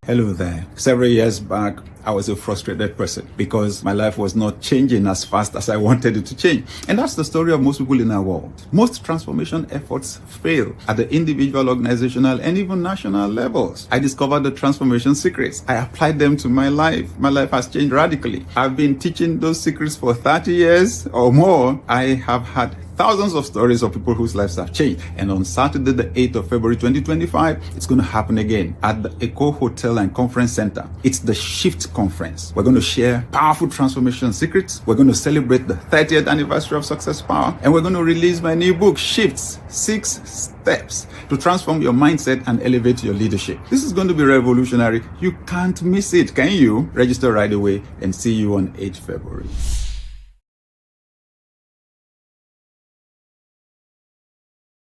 Hello there. Several years back, I was a frustrated person because my life was not changing as fast as I wanted it to change. And that's the story of most people in our world. Most transformation efforts fail at the individual, organizational, and even national levels. I discovered the transformation secrets. I applied them to my life. My life has changed radically. I've been teaching those secrets for 30 years or more. I have had thousands of stories of people whose lives have changed. And on Saturday, the 8th of February, 2025, it's going to happen again at the Eco Hotel and Conference Center. It's the Shift Conference. We're going to share powerful transformation secrets. We're going to celebrate the 30th anniversary of Success Power. And we're going to release my new book, Shifts, 6 Steps to Transform Your Mindset and Elevate Your Leadership. This is going to be revolutionary. You can't miss it, can you? Register right away and see you on 8th February.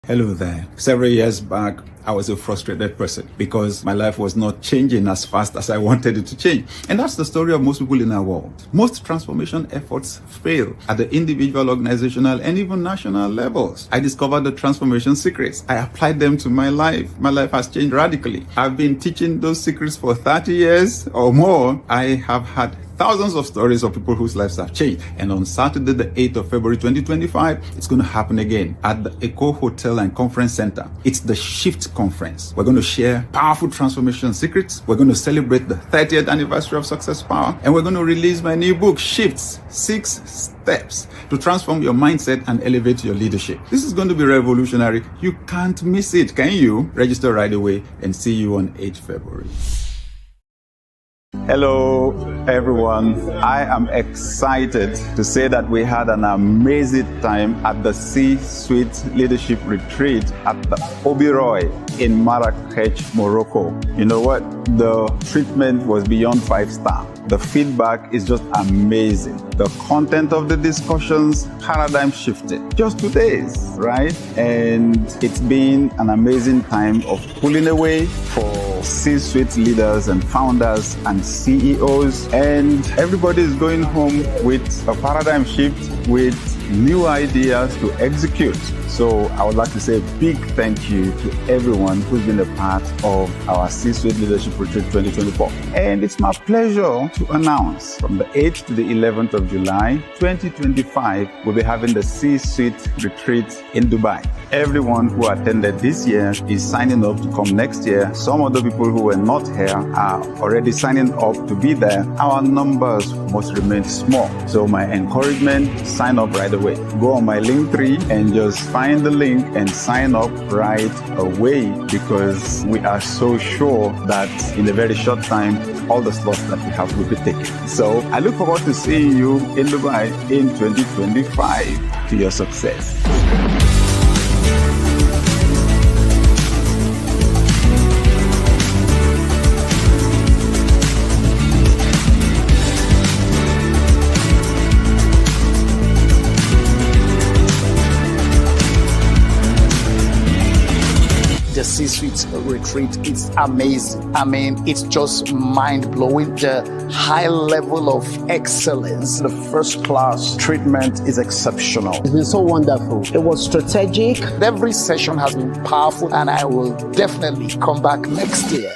Hello there. Several years back, I was a frustrated person because my life was not changing as fast as I wanted it to change. And that's the story of most people in our world. Most transformation efforts fail at the individual, organizational, and even national levels. I discovered the transformation secrets. I applied them to my life. My life has changed radically. I've been teaching those secrets for 30 years or more. I have had thousands of stories of people whose lives have changed. And on Saturday, the 8th of February, 2025, it's going to happen again at the Eco Hotel and Conference Center. It's the Shift Conference. We're going to share powerful transformation secrets. We're going to celebrate the 30th anniversary of Success Power. And we're going to release my new book, Shifts, 6 Steps to Transform Your Mindset and Elevate Your Leadership. This is going to be revolutionary. You can't miss it, can you? Register right away and see you on 8th February. Hello, everyone. I am excited to say that we had an amazing time at the C-Suite Leadership Retreat at the Oberoi in Marrakech, Morocco. You know what? The treatment was beyond 5-star. The feedback is just amazing. The content of the discussions, paradigm shifted. Just 2 days, right? And it's been an amazing time of pulling away for C-suite leaders and founders and CEOs. And everybody is going home with a paradigm shift, with new ideas to execute. So I would like to say a big thank you to everyone who's been a part of our C-Suite Leadership Retreat 2024. And it's my pleasure to announce from the 8th to the 11th of July 2025, we'll be having the C-Suite Retreat in Dubai. Everyone who attended this year is signing up to come next year. Some of the people who were not here are already signing up to be there. Our numbers must remain small. So my encouragement, sign up right away. Go on my Linktree and just find the link and sign up right away, because we are so sure that in a very short time, all the slots that we have will be taken. So I look forward to seeing you in Dubai in 2025 to your success. The C-Suite retreat is amazing. I mean, it's just mind-blowing. The high level of excellence. The first-class treatment is exceptional. It's been so wonderful. It was strategic. Every session has been powerful, and I will definitely come back next year.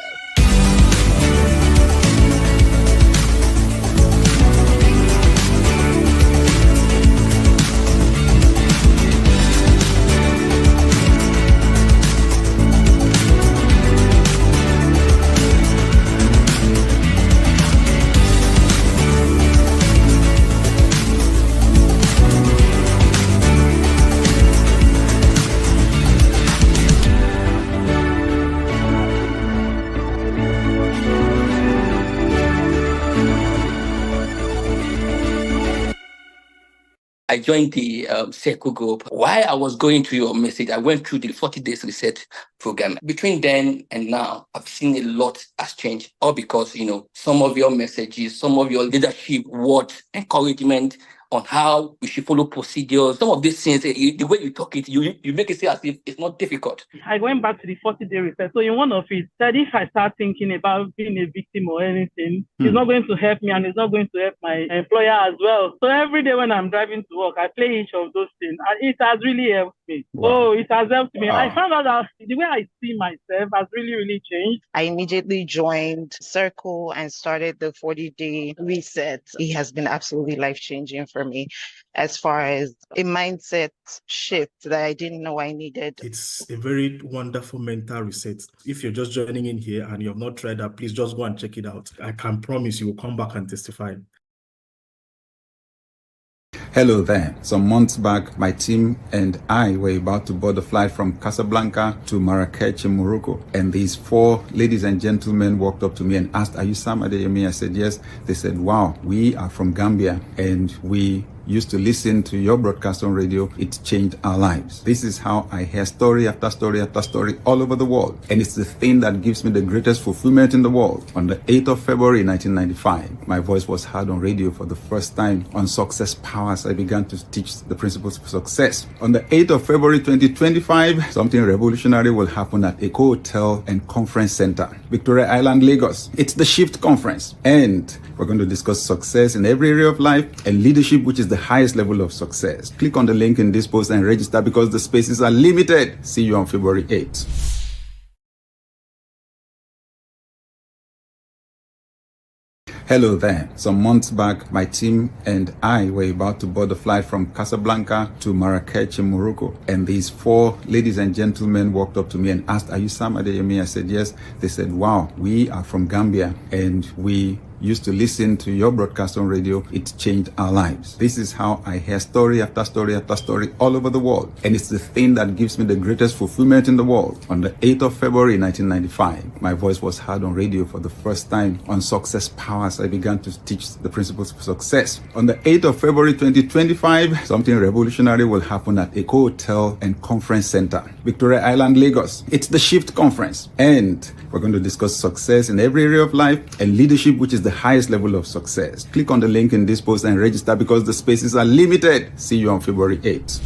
I joined the Circle group. While I was going through your message, I went through the 40 days research program. Between then and now, I've seen a lot has changed. All because, some of your messages, some of your leadership words, encouragement on how we should follow procedures. Some of these things, the way you talk it, you make it seem as if it's not difficult. I went back to the 40-day research. So in one of it, that if I start thinking about being a victim or anything, it's not going to help me and it's not going to help my employer as well. So every day when I'm driving to work, I play each of those things. And it has really helped me. Wow. Oh, it has helped me. I Wow. found out that the way I see myself has really, really changed. I immediately joined Circle and started the 40-day reset. It has been absolutely life-changing for me as far as a mindset shift that I didn't know I needed. It's a very wonderful mental reset. If you're just joining in here and you have not tried that, please just go and check it out. I can promise you will come back and testify. Hello there. Some months back, my team and I were about to board a flight from Casablanca to Marrakech in Morocco. And these four ladies and gentlemen walked up to me and asked, "Are you Sam Adeyemi?" I said, "Yes." They said, "Wow, we are from Gambia and we used to listen to your broadcast on radio. It changed our lives." This is how I hear story after story after story all over the world. And it's the thing that gives me the greatest fulfillment in the world. On the 8th of February 1995, my voice was heard on radio for the first time on Success Powers. I began to teach the principles of success. On the 8th of February 2025, something revolutionary will happen at Eco Hotel and Conference Center, Victoria Island, Lagos. It's the Shift Conference. And we're going to discuss success in every area of life and leadership, which is the highest level of success. Click on the link in this post and register because the spaces are limited. See you on February 8th. Hello there. Some months back, my team and I were about to board a flight from Casablanca to Marrakech in Morocco. And these four ladies and gentlemen walked up to me and asked, "Are you Sam Adeyemi?" I said, "Yes." They said, "Wow, we are from Gambia and we used to listen to your broadcast on radio. It changed our lives." This is how I hear story after story after story all over the world. And it's the thing that gives me the greatest fulfillment in the world. On the 8th of February 1995, my voice was heard on radio for the first time on Success Powers. I began to teach the principles of success. On the 8th of February 2025, something revolutionary will happen at Eco Hotel and Conference Center, Victoria Island, Lagos. It's the Shift Conference. And we're going to discuss success in every area of life and leadership, which is the highest level of success. Click on the link in this post and register because the spaces are limited. See you on February 8th.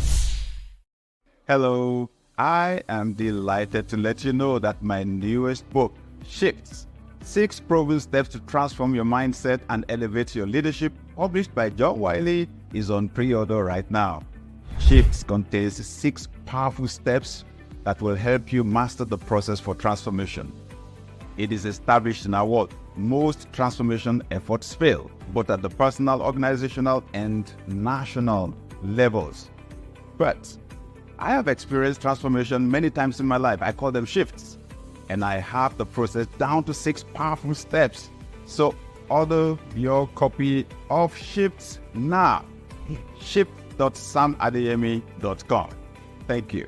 Hello. I am delighted to let you know that my newest book, Shifts, 6 Proven Steps to Transform Your Mindset and Elevate Your Leadership, published by John Wiley, is on pre-order right now. Shifts contains 6 powerful steps that will help you master the process for transformation. It is established in our world. Most transformation efforts fail, both at the personal, organizational, and national levels. But I have experienced transformation many times in my life. I call them shifts. And I have the process down to 6 powerful steps. So order your copy of Shifts now. shift.samadeyemi.com. Thank you.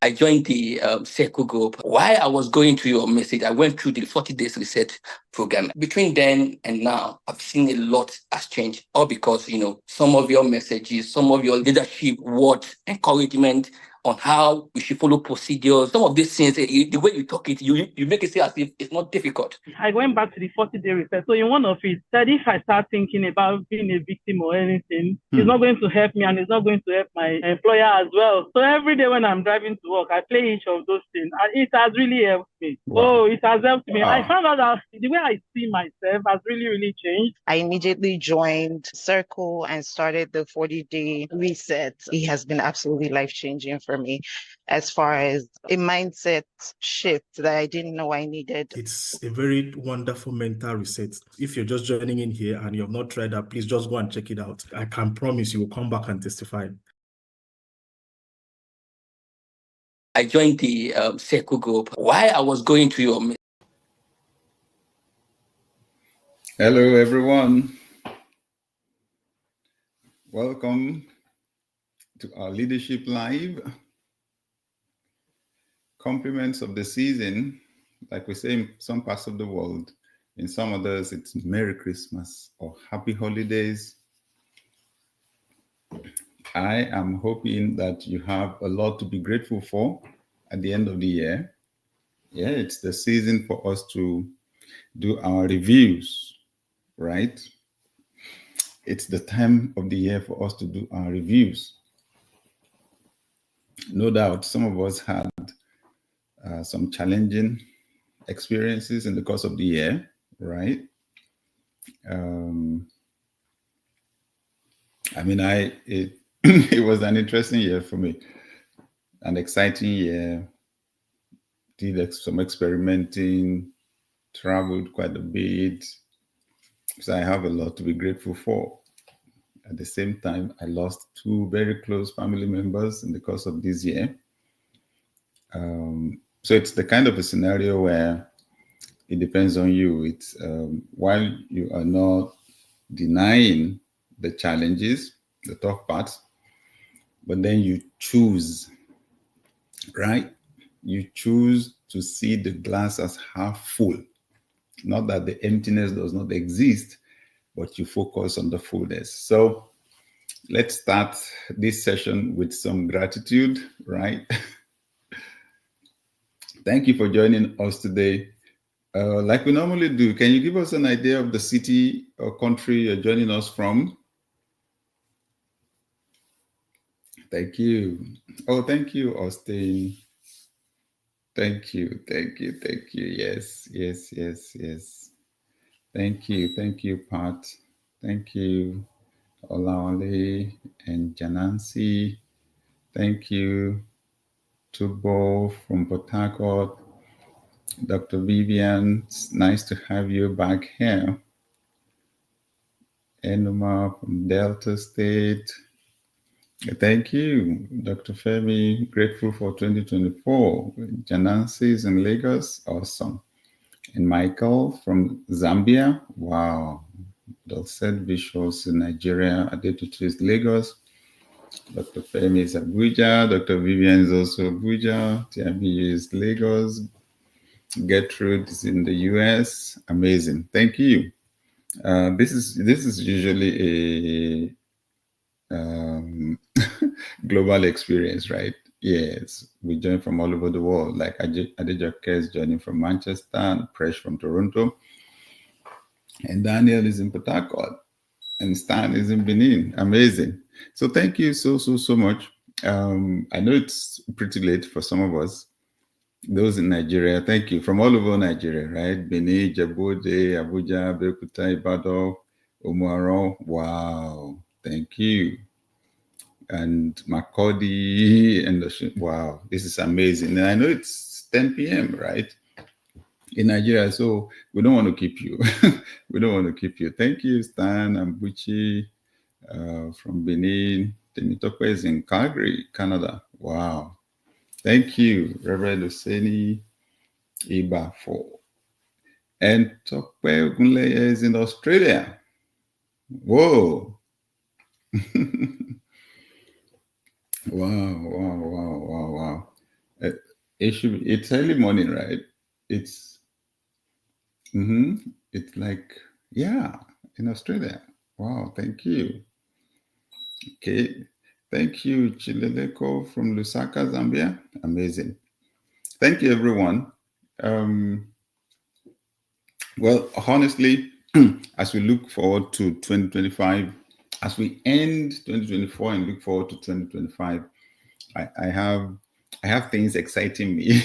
I joined the Circle group. While I was going through your message, I went through the 40 days reset program. Between then and now, I've seen a lot has changed. All because, some of your messages, some of your leadership words, encouragement on how we should follow procedures. Some of these things, the way you talk it, you make it seem as if it's not difficult. I went back to the 40-day reset. So in one of it, that if I start thinking about being a victim or anything, it's not going to help me and it's not going to help my employer as well. So every day when I'm driving to work, I play each of those things. And it has really helped me. Wow. Oh, it has helped me. Wow. I found out that the way I see myself has really, really changed. I immediately joined Circle and started the 40-day reset. It has been absolutely life-changing for me as far as a mindset shift that I didn't know I needed. It's a very wonderful mental reset. If you're just joining in here and you have not tried that, please just go and check it out. I can promise you will come back and testify. I joined the Circle group. While I was going through your message. Hello, everyone. Welcome to our Leadership Live. Compliments of the season, like we say in some parts of the world. In some others, it's Merry Christmas or Happy Holidays. I am hoping that you have a lot to be grateful for at the end of the year. Yeah, it's the season for us to do our reviews, right? It's the time of the year for us to do our reviews. No doubt, some of us had some challenging experiences in the course of the year, right? I mean, it was an interesting year for me, an exciting year. Did some experimenting, traveled quite a bit. So I have a lot to be grateful for. At the same time, I lost 2 very close family members in the course of this year. So it's the kind of a scenario where it depends on you. It's while you are not denying the challenges, the tough parts, but then you choose, right? You choose to see the glass as half full. Not that the emptiness does not exist, but you focus on the fullness. So let's start this session with some gratitude, right? Thank you for joining us today. Like we normally do, can you give us an idea of the city or country you're joining us from? Thank you. Oh, thank you, Austin. Thank you. Yes. Thank you, Pat. Thank you, Olawale and Janansi. Thank you, Tubo from Port Harcourt. Dr. Vivian, it's nice to have you back here. Enuma from Delta State. Thank you, Dr. Femi. Grateful for 2024. Janansi is in Lagos. Awesome. And Michael from Zambia. Wow. Dulcet Visuals in Nigeria. Adetutu is Lagos. Dr. Femi is Abuja. Dr. Vivian is also Abuja. Tiabi is Lagos. Gertrude is in the US. Amazing. Thank you. This is usually a global experience, right? Yes, we join from all over the world. Like Adejoke is joining from Manchester, and Presh from Toronto, and Daniel is in Port Harcourt, and Stan is in Benin. Amazing. So thank you so much. I know it's pretty late for some of us. Those in Nigeria, thank you. From all over Nigeria, right? Benin, Djibouti, Abuja, Bekuta, Ibadan, Umuaro. Wow, thank you. And Makodi, and wow, this is amazing. And I know it's 10 p.m., right? In Nigeria, so we don't want to keep you. We don't want to keep you. Thank you, Stan and Buchi from Benin. Temitope is in Calgary, Canada. Wow. Thank you, Reverend Oseni Ibafo. And Tope Ogunleye is in Australia. Whoa. Wow. It's early morning, right? It's like, yeah, in Australia. Wow, thank you. Okay. Thank you, Chileleko from Lusaka, Zambia. Amazing. Thank you, everyone. Well, honestly, as we look forward to 2025, as we end 2024 and look forward to 2025, I have things exciting me.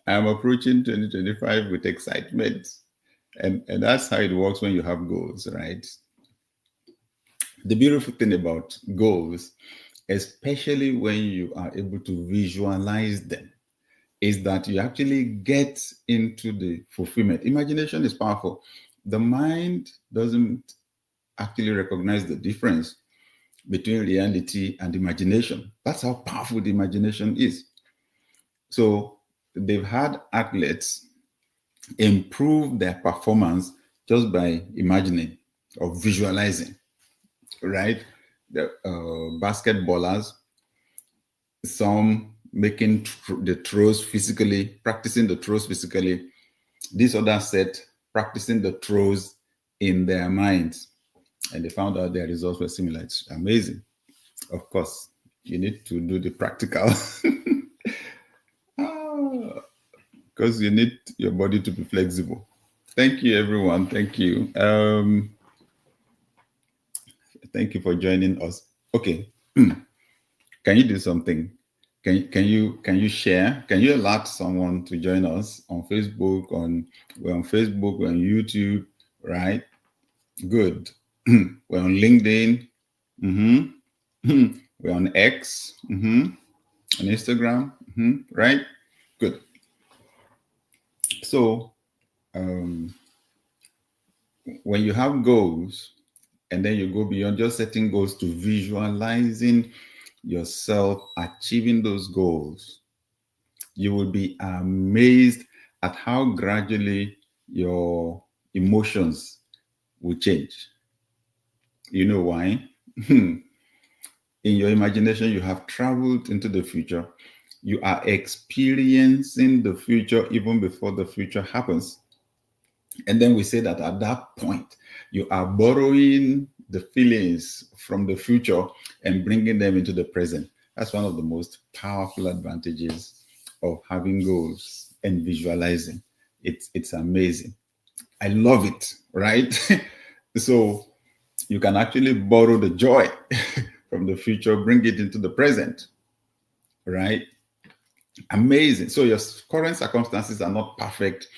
I'm approaching 2025 with excitement. And that's how it works when you have goals, right? The beautiful thing about goals, especially when you are able to visualize them, is that you actually get into the fulfillment. Imagination is powerful. The mind doesn't actually recognize the difference between reality and imagination. That's how powerful the imagination is. So they've had athletes improve their performance just by imagining or visualizing, right? The basketballers, some making the throws physically, practicing the throws physically. This other set practicing the throws in their minds. And they found out their results were similar. It's amazing. Of course, you need to do the practical. Because you need your body to be flexible. Thank you, everyone. Thank you. Thank you for joining us. Okay. Can you do something? Can you share? Can you alert someone to join us on Facebook? We're on Facebook, we're on YouTube, right? Good. We're on LinkedIn. We're on X. On Instagram. Right? Good. So when you have goals, and then you go beyond just setting goals to visualizing yourself achieving those goals, you will be amazed at how gradually your emotions will change. You know why? In your imagination, you have traveled into the future. You are experiencing the future even before the future happens. And then we say that at that point, you are borrowing the feelings from the future and bringing them into the present. That's one of the most powerful advantages of having goals and visualizing. It's amazing. I love it, right? So you can actually borrow the joy from the future, bring it into the present, right? Amazing. So your current circumstances are not perfect,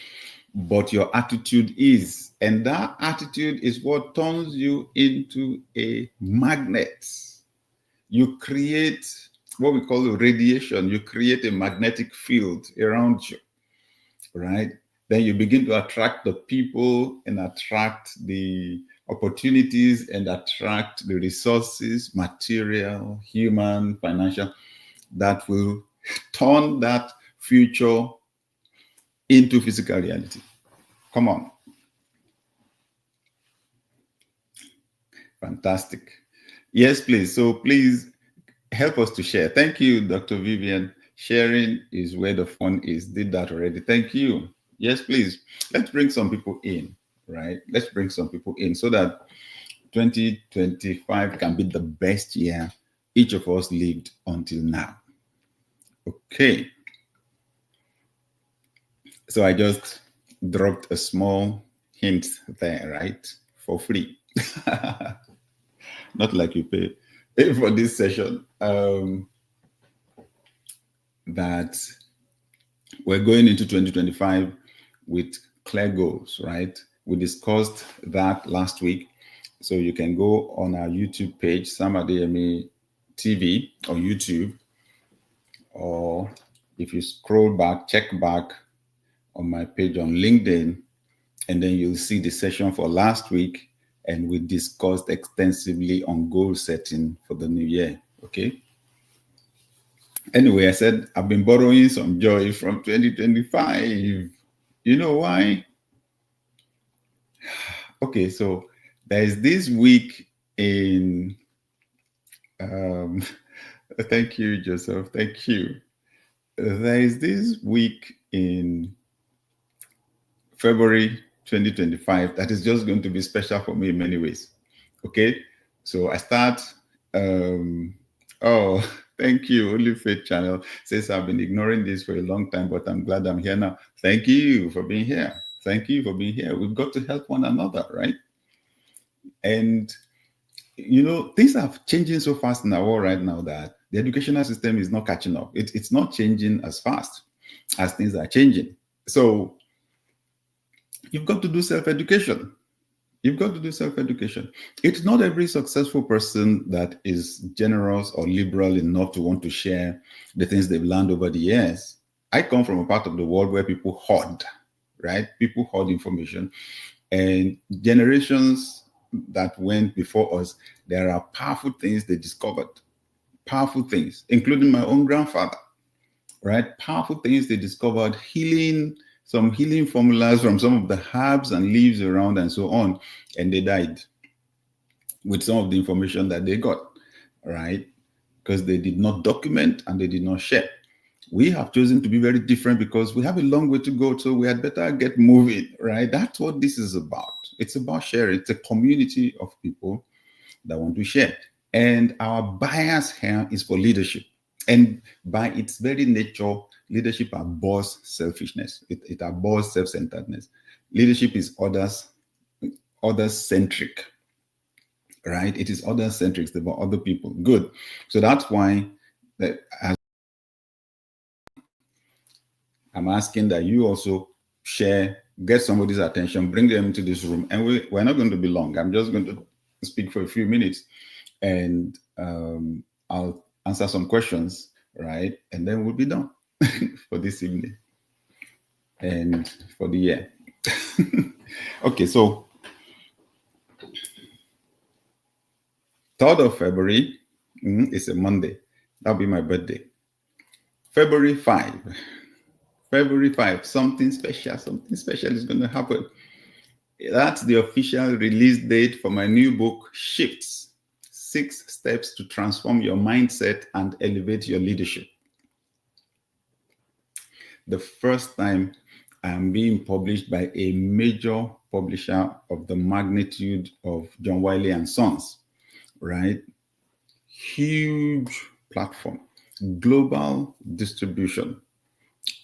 but your attitude is. And that attitude is what turns you into a magnet. You create what we call a radiation. You create a magnetic field around you, right? Then you begin to attract the people and attract the opportunities and attract the resources, material, human, financial, that will turn that future into physical reality. Come on. Fantastic. Yes, please. So please help us to share. Thank you, Dr. Vivian. Sharing is where the fun is. Did that already. Thank you. Yes, please. Let's bring some people in, right? Let's bring some people in so that 2025 can be the best year each of us lived until now. Okay. So I just dropped a small hint there, right? For free. Not like you pay for this session. That we're going into 2025 with clear goals, right? We discussed that last week. So you can go on our YouTube page, Sam Adeyemi TV or YouTube, or if you scroll back, check back on my page on LinkedIn, and then you'll see the session for last week, and we discussed extensively on goal setting for the new year, okay? Anyway, I said I've been borrowing some joy from 2025. You know why? Okay, so there's this week in, thank you, Joseph, thank you. There is this week in February 2025 that is just going to be special for me in many ways. Okay, so I start, oh, thank you. Only Faith Channel says I've been ignoring this for a long time, but I'm glad I'm here now. Thank you for being here. Thank you for being here. We've got to help one another, right? And, you know, things are changing so fast in our world right now that the educational system is not catching up. It's not changing as fast as things are changing. So you've got to do self-education. You've got to do self-education. It's not every successful person that is generous or liberal enough to want to share the things they've learned over the years. I come from a part of the world where people hoard, right? People hoard information. And generations that went before us, there are powerful things they discovered. Powerful things, including my own grandfather, right? Powerful things they discovered, healing, some healing formulas from some of the herbs and leaves around and so on, and they died with some of the information that they got, right? Because they did not document and they did not share. We have chosen to be very different because we have a long way to go, so we had better get moving, right? That's what this is about. It's about sharing. It's a community of people that want to share. And our bias here is for leadership. And by its very nature, leadership abhors selfishness. It abhors self-centeredness. Leadership is others-centric, right? It is others-centric. It's about other people. Good. So that's why I'm asking that you also share, get somebody's attention, bring them into this room. And we're not going to be long. I'm just going to speak for a few minutes, and I'll answer some questions, right? And then we'll be done for this evening and for the year. Okay, so 3rd of February is a Monday. That'll be my birthday. February 5, something special is going to happen. That's the official release date for my new book, Shifts: 6 Steps to Transform Your Mindset and Elevate Your Leadership. The first time I'm being published by a major publisher of the magnitude of John Wiley & Sons, right? Huge platform, global distribution,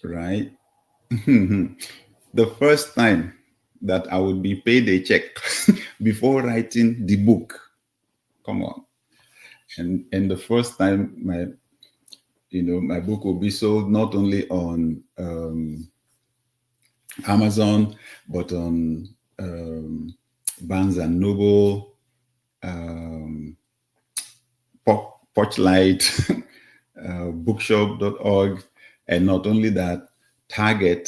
right? The first time that I would be paid a check before writing the book. Come on. And the first time my book will be sold not only on Amazon, but on Barnes and Noble, Porchlight, bookshop.org, and not only that, Target,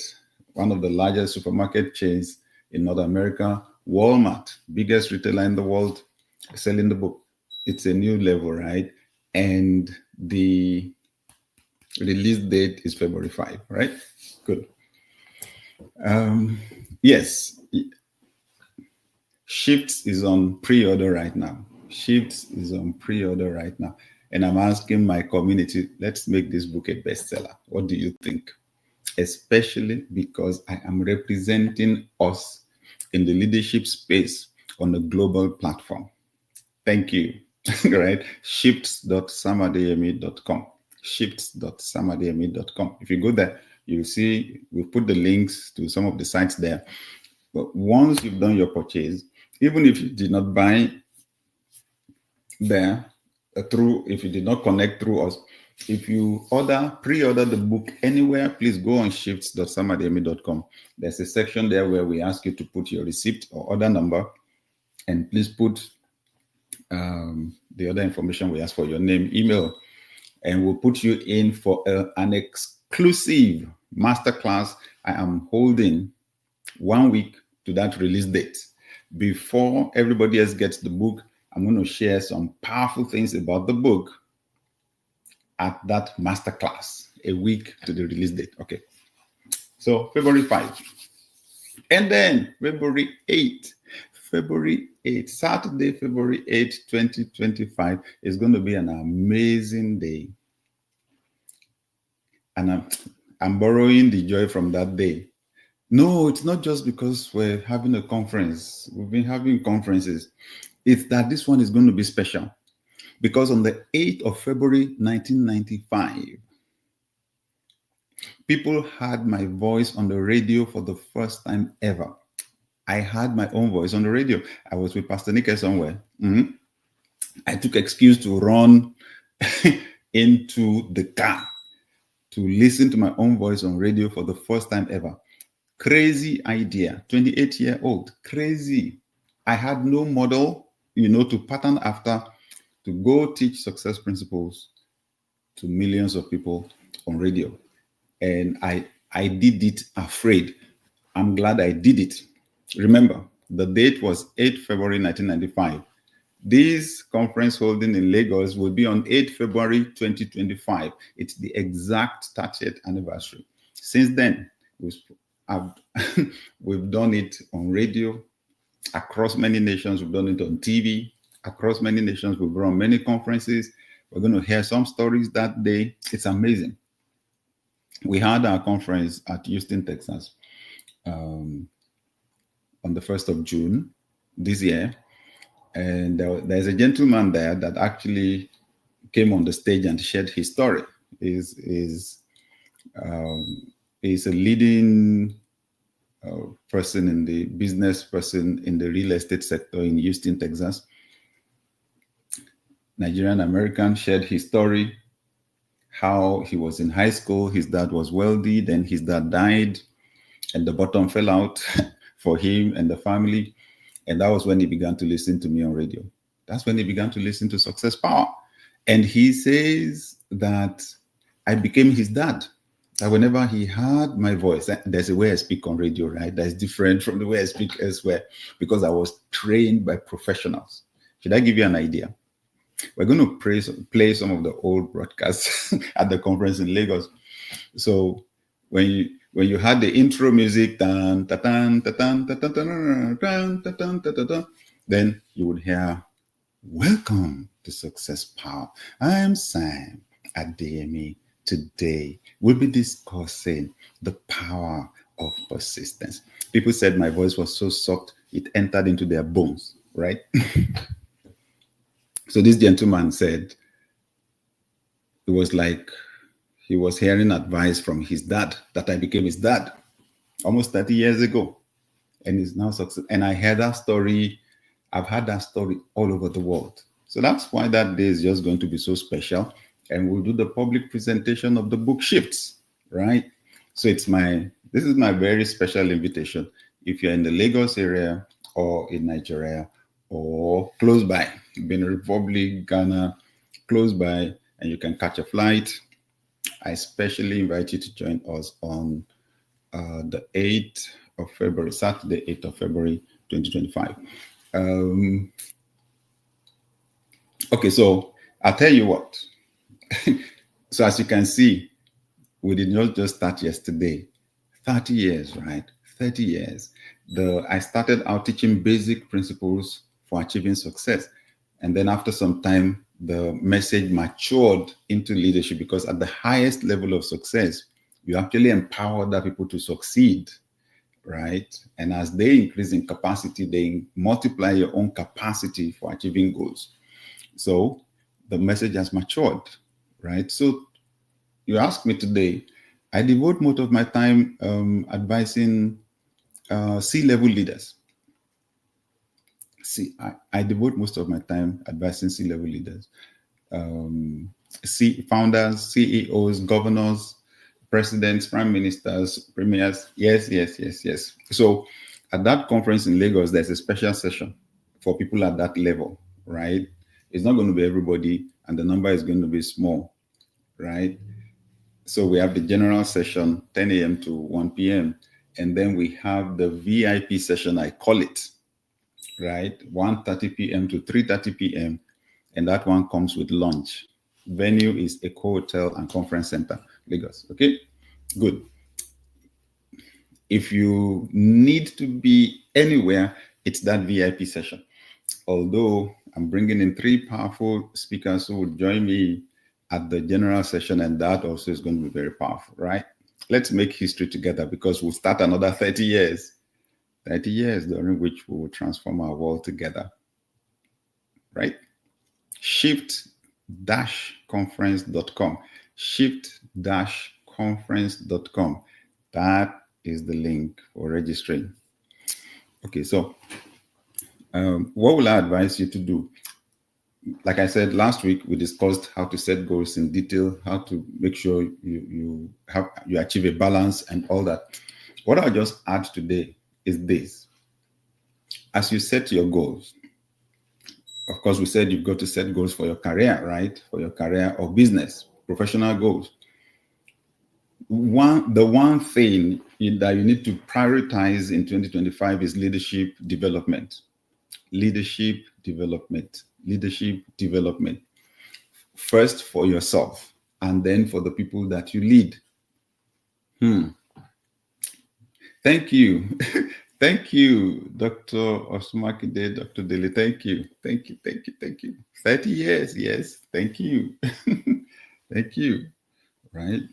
one of the largest supermarket chains in North America, Walmart, biggest retailer in the world, selling the book. It's a new level, right? And the release date is February 5, right? Good. Yes. Shifts is on pre-order right now. And I'm asking my community, let's make this book a bestseller. What do you think? Especially because I am representing us in the leadership space on a global platform. Thank you. Right? Shifts.samadeyemi.com. Shifts.samadeyemi.com. If you go there, you'll see we've put the links to some of the sites there. But once you've done your purchase, even if you did not buy there if you did not connect through us, if you pre-order the book anywhere, please go on shifts.samadeyemi.com. There's a section there where we ask you to put your receipt or order number, and please put the other information we ask for, your name, email, and we'll put you in for an exclusive masterclass I am holding 1 week to that release date. Before everybody else gets the book, I'm going to share some powerful things about the book at that masterclass, a week to the release date. Okay. So February 5. And then February 8, Saturday, February 8, 2025 is going to be an amazing day. And I'm borrowing the joy from that day. No, it's not just because we're having a conference. We've been having conferences. It's that this one is going to be special. Because on the 8th of February, 1995, people heard my voice on the radio for the first time ever. I heard my own voice on the radio. I was with Pastor Nick somewhere. I took excuse to run into the car to listen to my own voice on radio for the first time ever. Crazy idea, 28-year-old, crazy. I had no model, to pattern after, to go teach success principles to millions of people on radio. And I did it afraid. I'm glad I did it. Remember, the date was 8 February 1995. This conference holding in Lagos will be on 8 February 2025. It's the exact 30th anniversary. Since then, we've done it on radio across many nations. We've done it on TV across many nations. We've run many conferences. We're going to hear some stories that day. It's amazing. We had our conference at Houston, Texas, on the 1st of June this year. And there's a gentleman there that actually came on the stage and shared his story. He's a leading person in the business person in the real estate sector in Houston, Texas. Nigerian American, shared his story, how he was in high school, his dad was wealthy, then his dad died, and the bottom fell out for him and the family. And that was when he began to listen to me on radio. That's when he began to listen to Success Power. And he says that I became his dad. That whenever he heard my voice, there's a way I speak on radio, right? That's different from the way I speak elsewhere because I was trained by professionals. Should I give you an idea? We're going to play some of the old broadcasts at the conference in Lagos. So when you had the intro music, then you would hear, "Welcome to Success Power. I'm Sam Adeyemi. Today we'll be discussing the power of persistence." People said my voice was so soft it entered into their bones, right? So this gentleman said it was like he was hearing advice from his dad, that I became his dad almost 30 years ago. And he's now successful. And I heard that story. I've had that story all over the world. So that's why that day is just going to be so special. And we'll do the public presentation of the book Shifts, right? So this is my very special invitation. If you're in the Lagos area or in Nigeria or close by, Benin Republic, Ghana, close by, and you can catch a flight, I especially invite you to join us on the 8th of February, Saturday, 8th of February, 2025. Okay, so I'll tell you what. So as you can see, we did not just start yesterday. 30 years, right? 30 years. I started out teaching basic principles for achieving success. And then after some time, the message matured into leadership, because at the highest level of success, you actually empower other people to succeed, right? And as they increase in capacity, they multiply your own capacity for achieving goals. So the message has matured, right? So you ask me today, I devote most of my time advising C-level leaders. I devote most of my time advising C-level leaders, founders, CEOs, governors, presidents, prime ministers, premiers. Yes. So at that conference in Lagos, there's a special session for people at that level, right? It's not going to be everybody, and the number is going to be small, right? So we have the general session, 10 a.m. to 1 p.m. And then we have the VIP session, I call it, right? 1:30 p.m. to 3:30 p.m. And that one comes with lunch. Venue is Eco Hotel and Conference Center, Lagos. Okay, good. If you need to be anywhere, it's that VIP session. Although I'm bringing in 3 powerful speakers who will join me at the general session, and that also is going to be very powerful, right? Let's make history together, because we'll start another 30 years. 30 years during which we will transform our world together, right? Shift-conference.com. Shift-conference.com. That is the link for registering. Okay, so what will I advise you to do? Like I said last week, we discussed how to set goals in detail, how to make sure you achieve a balance and all that. What I'll just add today is this. As you set your goals, of course, we said you've got to set goals for your career, right? For your career or business, professional goals. The one thing that you need to prioritize in 2025 is leadership development. Leadership development. Leadership development. First for yourself, and then for the people that you lead. Thank you. Thank you, Dr. Osumakide, Dr. Dele. Thank you. 30 years, yes. Thank you. Thank you. Right.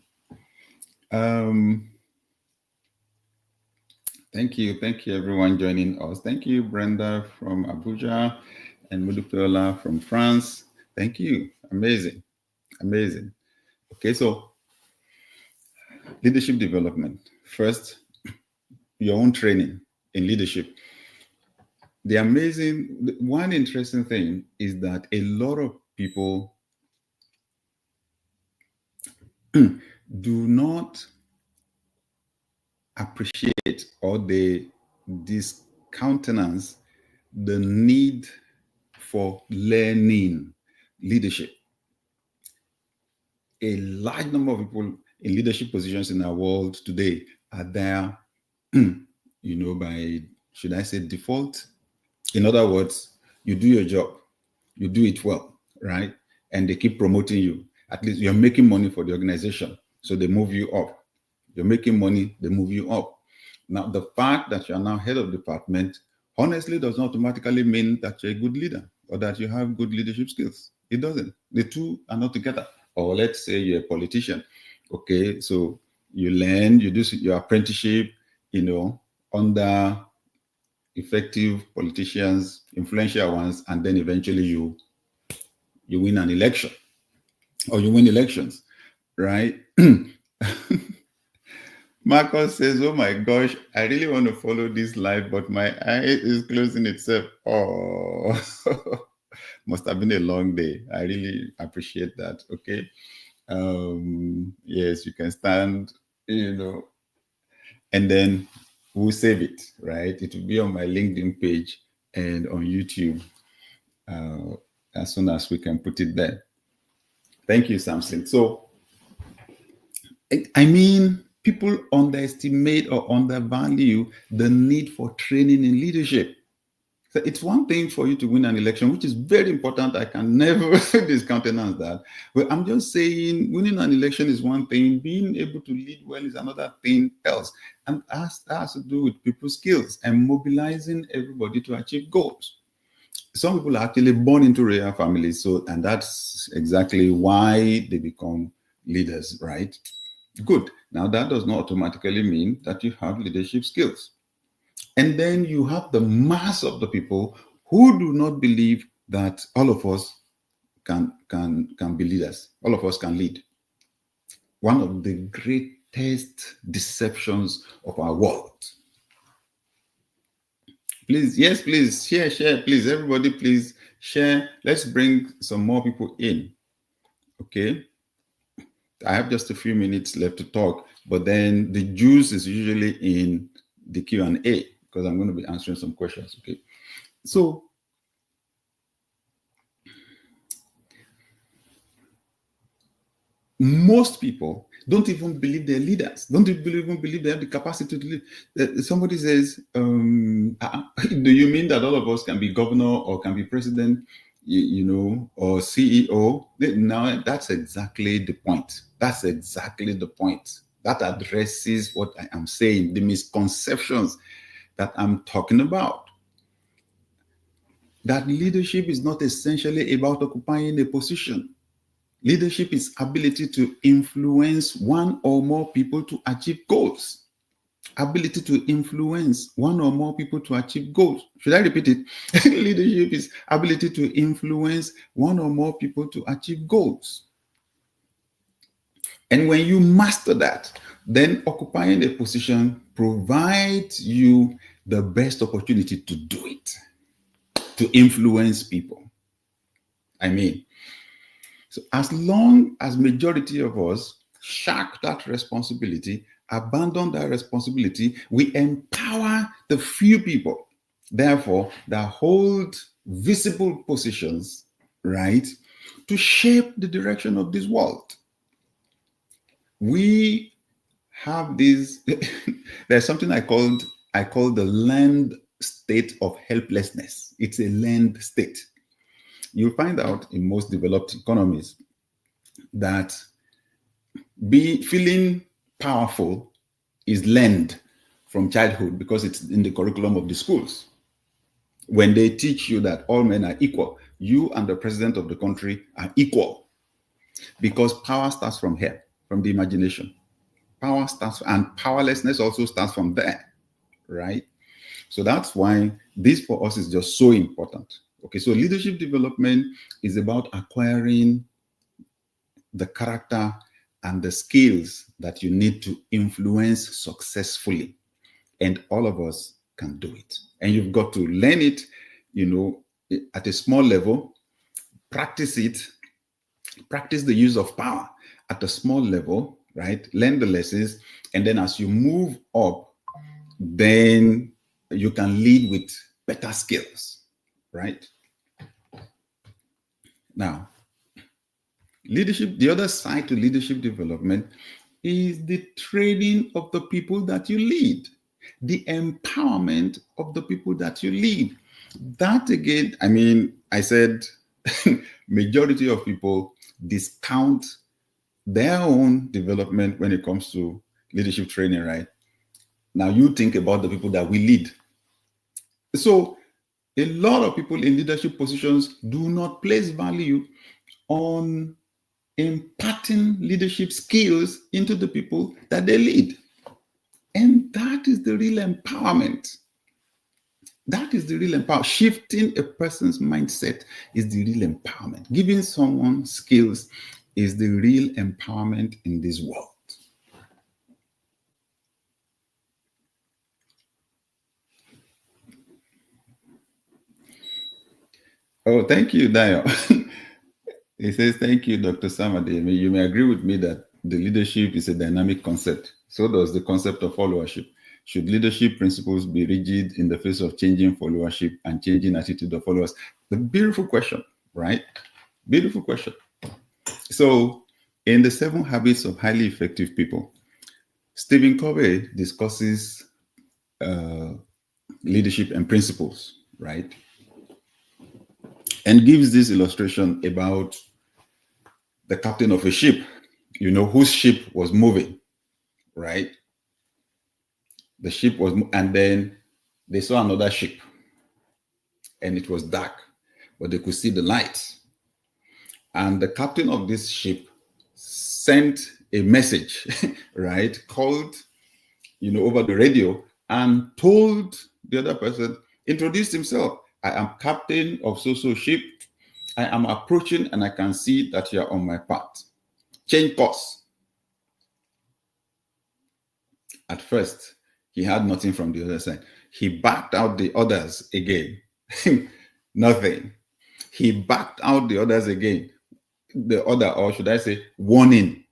Thank you everyone joining us. Thank you, Brenda from Abuja and Mudupeola from France. Thank you. Amazing. Okay, so leadership development. First, your own training in leadership. One interesting thing is that a lot of people do not appreciate, or they discountenance the need for learning leadership. A large number of people in leadership positions in our world today are there, by, should I say, default? In other words, you do your job, you do it well, right? And they keep promoting you. At least you're making money for the organization, so they move you up. You're making money, they move you up. Now, the fact that you're now head of department honestly does not automatically mean that you're a good leader or that you have good leadership skills. It doesn't. The two are not together. Or let's say you're a politician. Okay, so you learn, you do your apprenticeship, under effective politicians, influential ones, and then eventually you win an election or you win elections, right? Marcus says, oh my gosh, I really want to follow this live, but my eye is closing itself. Oh, must have been a long day. I really appreciate that. Okay. Yes, you can stand, and then we'll save it, right? It will be on my LinkedIn page and on YouTube as soon as we can put it there. Thank you, Samson. So, I mean, people underestimate or undervalue the need for training in leadership. So it's one thing for you to win an election, which is very important. I can never discountenance that. But I'm just saying, winning an election is one thing. Being able to lead well is another thing else. And that has to do with people's skills and mobilizing everybody to achieve goals. Some people are actually born into royal families, and that's exactly why they become leaders, right? Good. Now, that does not automatically mean that you have leadership skills. And then you have the mass of the people who do not believe that all of us can be leaders. All of us can lead. One of the greatest deceptions of our world. Please, yes, please, share, please. Everybody, please share. Let's bring some more people in. Okay. I have just a few minutes left to talk, but then the juice is usually in the Q&A because I'm going to be answering some questions. Okay. So most people don't even believe they're leaders, don't even believe they have the capacity to lead. Somebody says, do you mean that all of us can be governor or can be president, or CEO? Now, that's exactly the point. That's exactly the point. That addresses what I am saying, the misconceptions that I'm talking about. That leadership is not essentially about occupying a position. Leadership is ability to influence one or more people to achieve goals. Ability to influence one or more people to achieve goals. Should I repeat it? Leadership is ability to influence one or more people to achieve goals. And when you master that, then occupying a position provides you the best opportunity to do it, to influence people. So as long as majority of us shirk that responsibility, abandon that responsibility, we empower the few people, therefore, that hold visible positions, right, to shape the direction of this world. We have this, there's something I call the learned state of helplessness. It's a learned state. You'll find out in most developed economies that feeling powerful is learned from childhood because it's in the curriculum of the schools. When they teach you that all men are equal, you and the president of the country are equal, because power starts from here, from the imagination. Power starts, and powerlessness also starts from there, right? So that's why this for us is just so important. Okay, so leadership development is about acquiring the character and the skills that you need to influence successfully. And all of us can do it. And you've got to learn it, at a small level, practice it, practice the use of power at a small level, right? Learn the lessons. And then as you move up, then you can lead with better skills, right? Now, leadership, the other side to leadership development is the training of the people that you lead, the empowerment of the people that you lead. That again, I mean, I said majority of people discount their own development when it comes to leadership training, right? Now you think about the people that we lead. So a lot of people in leadership positions do not place value on imparting leadership skills into the people that they lead. And that is the real empowerment. That is the real empowerment. Shifting a person's mindset is the real empowerment. Giving someone skills is the real empowerment in this world. Oh, thank you, Dio. He says, thank you, Dr. Samade. You may agree with me that the leadership is a dynamic concept. So does the concept of followership. Should leadership principles be rigid in the face of changing followership and changing attitude of followers? The beautiful question, right? Beautiful question. So in the 7 Habits of Highly Effective People, Stephen Covey discusses leadership and principles, right? And gives this illustration about the captain of a ship, whose ship was moving, right? The ship was, and then they saw another ship and it was dark, but they could see the lights. And the captain of this ship sent a message, right? Called, over the radio and told the other person, introduced himself. I am captain of so-so ship. I am approaching and I can see that you are on my path. Change course. At first, he had nothing from the other side. He backed out the others again. Nothing. He backed out the others again. The other, or should I say, warning.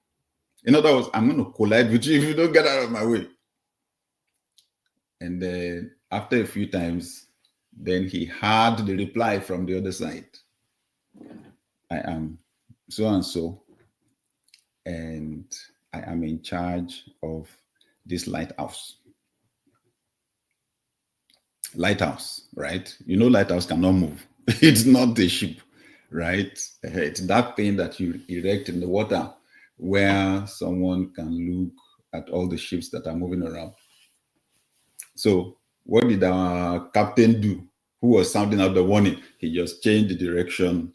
In other words, I'm going to collide with you if you don't get out of my way. And then after a few times, then he had the reply from the other side. I am so and so, and I am in charge of this lighthouse. Lighthouse, right? Lighthouse cannot move. It's not the ship, right? It's that thing that you erect in the water where someone can look at all the ships that are moving around. So what did our captain do, who was sounding out the warning? He just changed the direction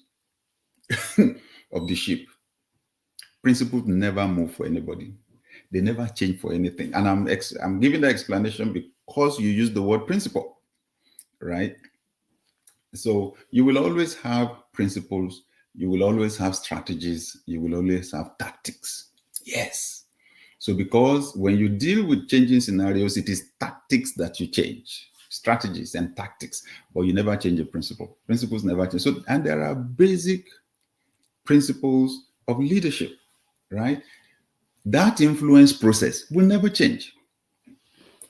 of the ship. Principles never move for anybody. They never change for anything. And I'm giving the explanation because you use the word principle, right? So you will always have principles. You will always have strategies. You will always have tactics. Yes. So because when you deal with changing scenarios, it is tactics that you change, strategies and tactics, but you never change a principle. Principles never change. So, and there are basic principles of leadership, right? That influence process will never change.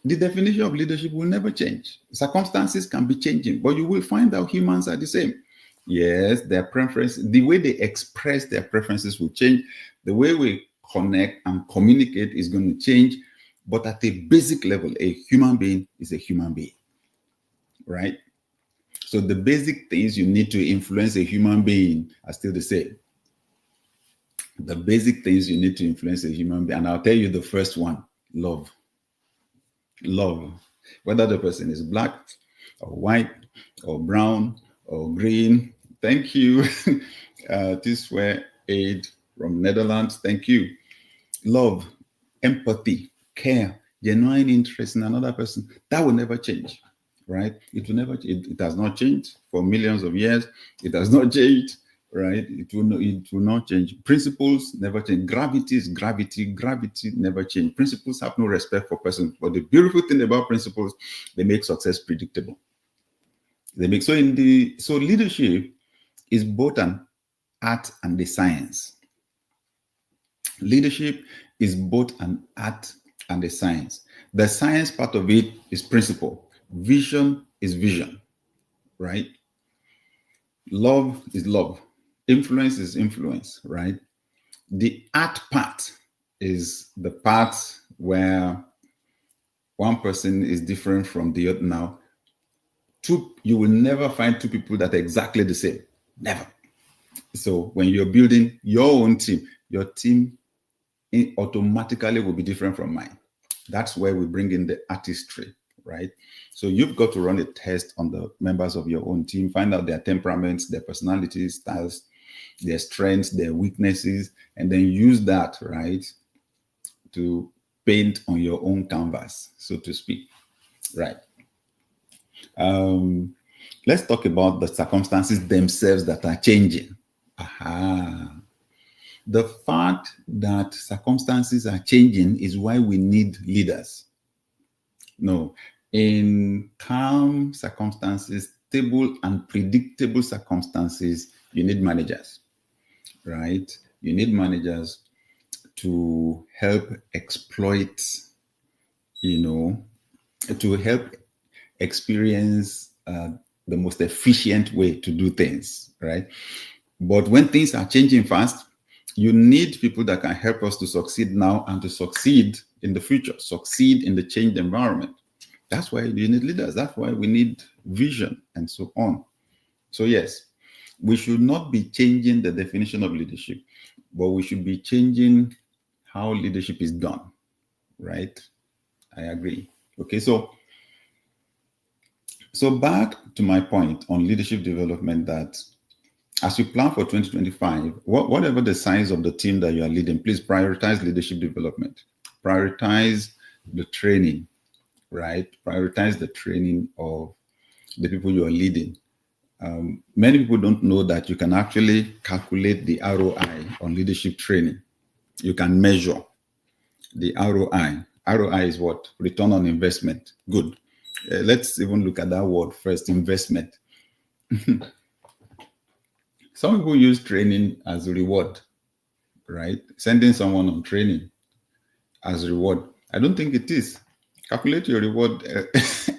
The definition of leadership will never change. Circumstances can be changing, but you will find out humans are the same. Yes, their preferences, the way they express their preferences will change. The way we connect and communicate is going to change. But at a basic level, a human being is a human being, right? So the basic things you need to influence a human being are still the same. The basic things you need to influence a human being, and I'll tell you the first one: love. Love. Whether the person is black or white or brown or green. Thank you. This were aid from Netherlands. Thank you. Love, empathy, care, genuine interest in another person. That will never change, right? It will never. It has not changed for millions of years. It has not changed. Right? It will not change. Principles never change. Gravity is gravity. Gravity never change. Principles have no respect for persons. But the beautiful thing about principles, they make success predictable. So leadership is both an art and a science. Leadership is both an art and a science. The science part of it is principle. Vision is vision, right? Love is love. influence is influence, right? The art part is the part where one person is different from the other. Now, you will never find two people that are exactly the same. Never. So when you're building your own team, your team automatically will be different from mine. That's where we bring in the artistry, right? So you've got to run a test on the members of your own team, find out their temperaments, their personalities, styles, their strengths, their weaknesses, and then use that, right, to paint on your own canvas, so to speak, right? Let's talk about the circumstances themselves that are changing. The fact that circumstances are changing is why we need leaders. No, in calm circumstances, stable and predictable circumstances, you need managers, right? You need managers to help exploit, to help experience the most efficient way to do things, right? But when things are changing fast, you need people that can help us to succeed now and to succeed in the future, succeed in the changed environment. That's why you need leaders. That's why we need vision and so on. So yes, we should not be changing the definition of leadership, but we should be changing how leadership is done, right? I agree. Okay, so back to my point on leadership development, that as you plan for 2025, whatever the size of the team that you are leading, please prioritize leadership development. Prioritize the training, right? Prioritize the training of the people you are leading. Many people don't know that you can actually calculate the ROI on leadership training. You can measure the ROI. ROI is what? Return on investment. Good. Let's even look at that word first, investment. Some people use training as a reward, right? Sending someone on training as a reward. I don't think it is. Calculate your reward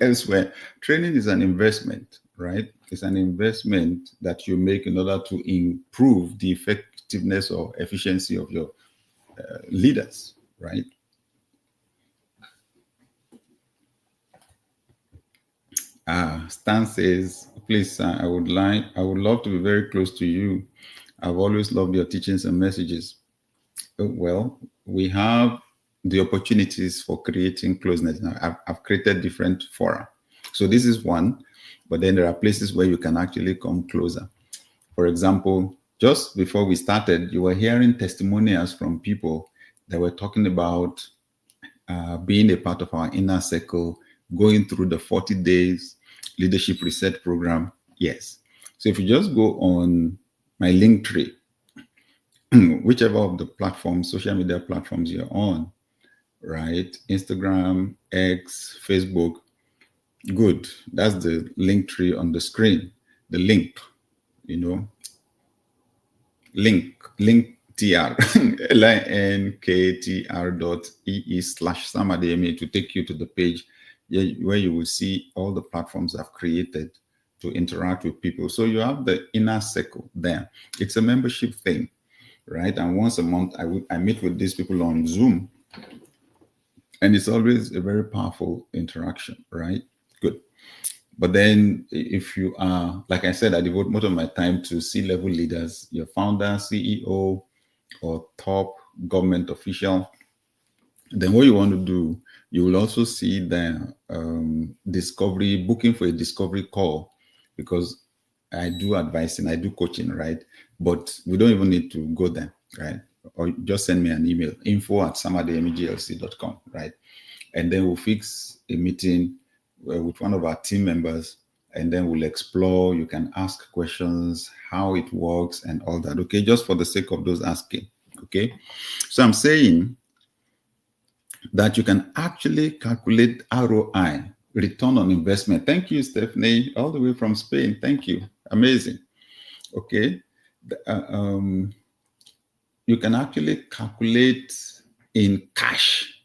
elsewhere. Training is an investment, right? It's an investment that you make in order to improve the effectiveness or efficiency of your leaders, right? Stan says, please, I would love to be very close to you. I've always loved your teachings and messages. Well, we have the opportunities for creating closeness. Now, I've created different fora. So this is one, but then there are places where you can actually come closer. For example, just before we started, you were hearing testimonials from people that were talking about being a part of our inner circle, going through the 40 days leadership reset program. Yes. So if you just go on my link tree, whichever of the platforms, social media platforms you're on, right? Instagram, X, Facebook. Good. That's the link tree on the screen. The link, linktr, linktr.ee/samademe to take you to the page where you will see all the platforms I've created to interact with people. So you have the inner circle there. It's a membership thing, right? And once a month, I meet with these people on Zoom. And it's always a very powerful interaction, right? Good. But then if you are, like I said, I devote most of my time to C-level leaders, your founder, CEO, or top government official. Then what you want to do, you will also see the booking for a discovery call, because I do advising, I do coaching, right? But we don't even need to go there, right? Or just send me an email, info@samademeglc.com, right? And then we'll fix a meeting with one of our team members, and then we'll explore. You can ask questions, how it works and all that, okay? Just for the sake of those asking, okay? So I'm saying that you can actually calculate ROI, return on investment. Thank you, Stephanie, all the way from Spain. Thank you. Amazing. Okay. You can actually calculate in cash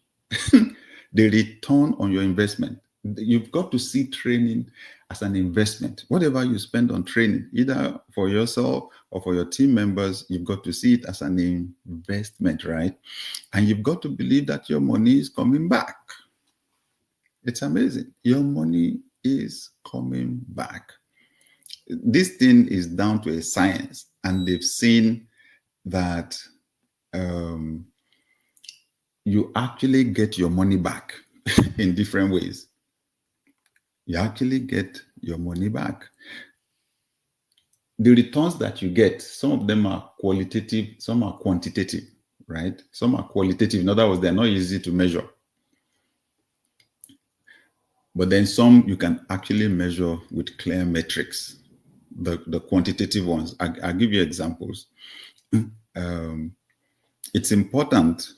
the return on your investment. You've got to see training as an investment. Whatever you spend on training, either for yourself or for your team members, you've got to see it as an investment, right? And you've got to believe that your money is coming back. It's amazing. Your money is coming back. This thing is down to a science, and they've seen that you actually get your money back in different ways. You actually get your money back. The returns that you get, some of them are qualitative, some are quantitative, right? Some are qualitative. In other words, they're not easy to measure. But then some you can actually measure with clear metrics, the quantitative ones. I'll give you examples. It's important,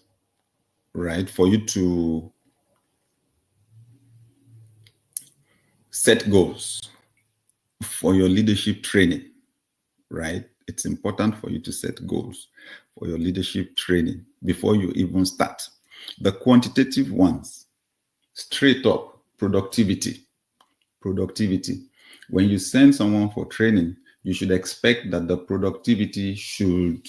right, for you to set goals for your leadership training, right? It's important for you to set goals for your leadership training before you even start. The quantitative ones, straight up, productivity. When you send someone for training, you should expect that the productivity should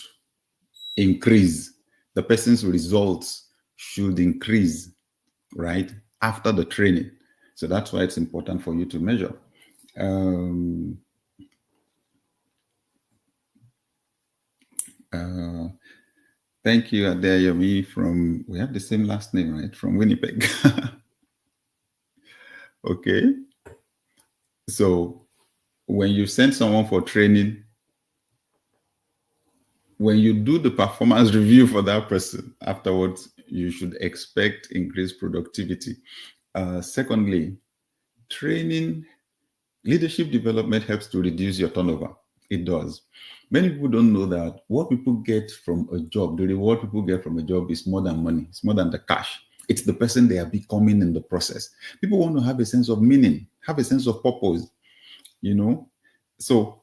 increase. The person's results should increase, right, after the training. So that's why it's important for you to measure. Thank you, Adeyomi from, we have the same last name, right? From Winnipeg. Okay. So when you send someone for training, when you do the performance review for that person afterwards, you should expect increased productivity. Secondly, training, leadership development helps to reduce your turnover. It does. Many people don't know that what people get from a job, the reward people get from a job is more than money. It's more than the cash. It's the person they are becoming in the process. People want to have a sense of meaning, have a sense of purpose, you know? So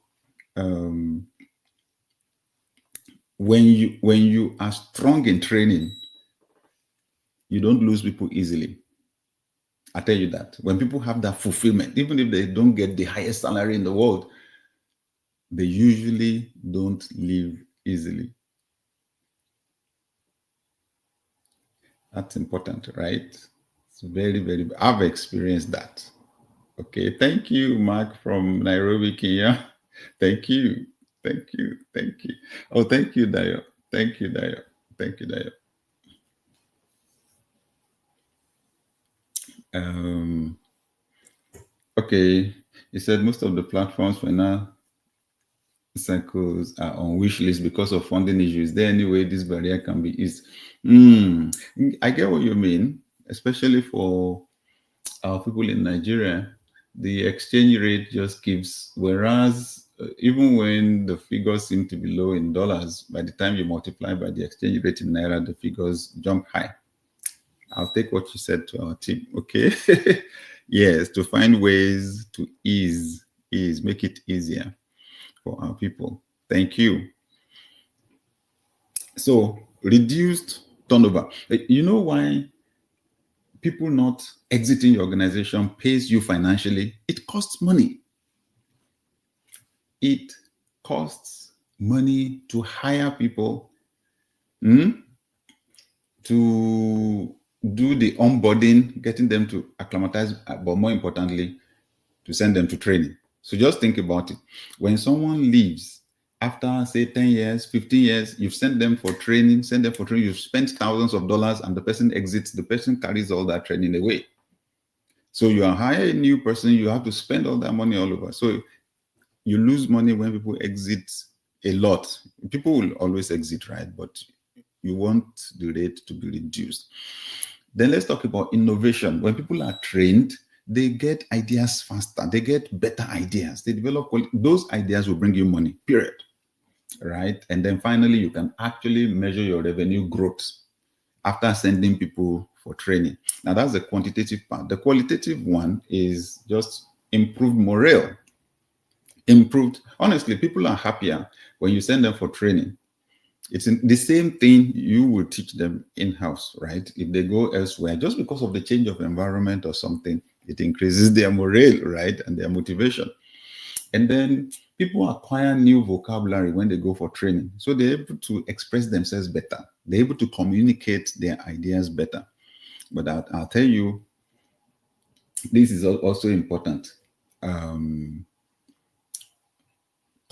when you are strong in training, you don't lose people easily. I tell you that. When people have that fulfillment, even if they don't get the highest salary in the world, they usually don't leave easily. That's important, right? It's very, very, I've experienced that. Okay, thank you, Mark from Nairobi, Kenya. Thank you. Oh, thank you, Dayo. Thank you, Dayo. Okay, he said most of the platforms for now cycles are on wish list because of funding issues. Is there any way this barrier can be eased? I get what you mean, especially for our people in Nigeria. The exchange rate just keeps, whereas even when the figures seem to be low in dollars, by the time you multiply by the exchange rate in Naira, the figures jump high. I'll take what you said to our team, okay? Yes, to find ways to make it easier for our people. Thank you. So, reduced turnover. You know why people not exiting your organization pays you financially? It costs money. It costs money to hire people, to do the onboarding, getting them to acclimatize, but more importantly, to send them to training. So just think about it. When someone leaves after, say, 10 years, 15 years, you've sent them for training, you've spent thousands of dollars, and the person exits, the person carries all that training away. So you are hiring a new person, you have to spend all that money all over. So you lose money when people exit a lot. People will always exit, right? But you want the rate to be reduced. Then let's talk about innovation. When people are trained, they get ideas faster. They get better ideas. They develop, those ideas will bring you money, period. Right? And then finally, you can actually measure your revenue growth after sending people for training. Now, that's the quantitative part. The qualitative one is just improved morale. Honestly, people are happier when you send them for training. It's the same thing you will teach them in-house, right? If they go elsewhere, just because of the change of environment or something, It increases their morale, right? And their motivation. And then people acquire new vocabulary when they go for training. So they're able to express themselves better. They're able to communicate their ideas better. But I'll tell you, this is also important.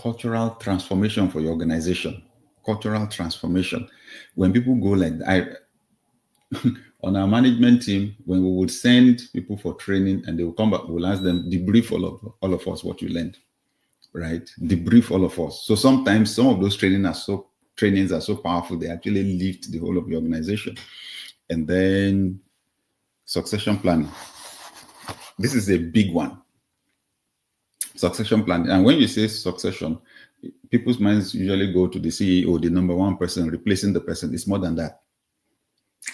Cultural transformation for your organization. Cultural transformation. When people go like that, on our management team, when we would send people for training and they will come back, we'll ask them, debrief all of us what you learned, right? Debrief all of us. So sometimes some of those trainings are so powerful, they actually lift the whole of the organization. And then succession planning. This is a big one. Succession planning. And when you say succession, people's minds usually go to the CEO, the number one person, replacing the person. It's more than that.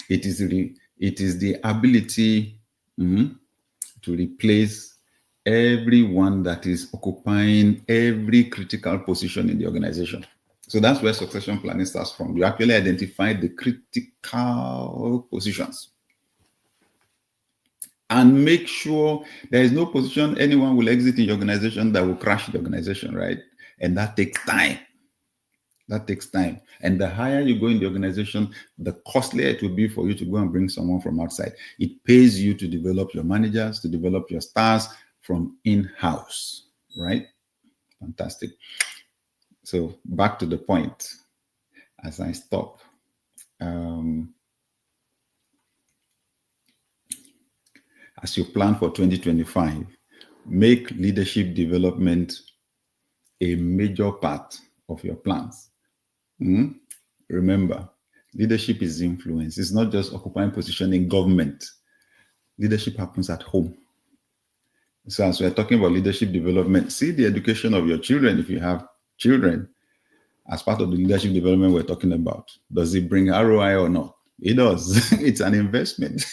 It is the ability to replace everyone that is occupying every critical position in the organization. So that's where succession planning starts from. You actually identify the critical positions and make sure there is no position anyone will exit in your organization that will crash the organization, right? And that takes time. That takes time. And the higher you go in the organization, the costlier it will be for you to go and bring someone from outside. It pays you to develop your managers, to develop your stars from in-house, right? Fantastic. So back to the point as I stop. As you plan for 2025, make leadership development a major part of your plans. Remember, leadership is influence. It's not just occupying position in government. Leadership happens at home. So as we're talking about leadership development, see the education of your children if you have children as part of the leadership development we're talking about. Does it bring ROI or not? It does. It's an investment.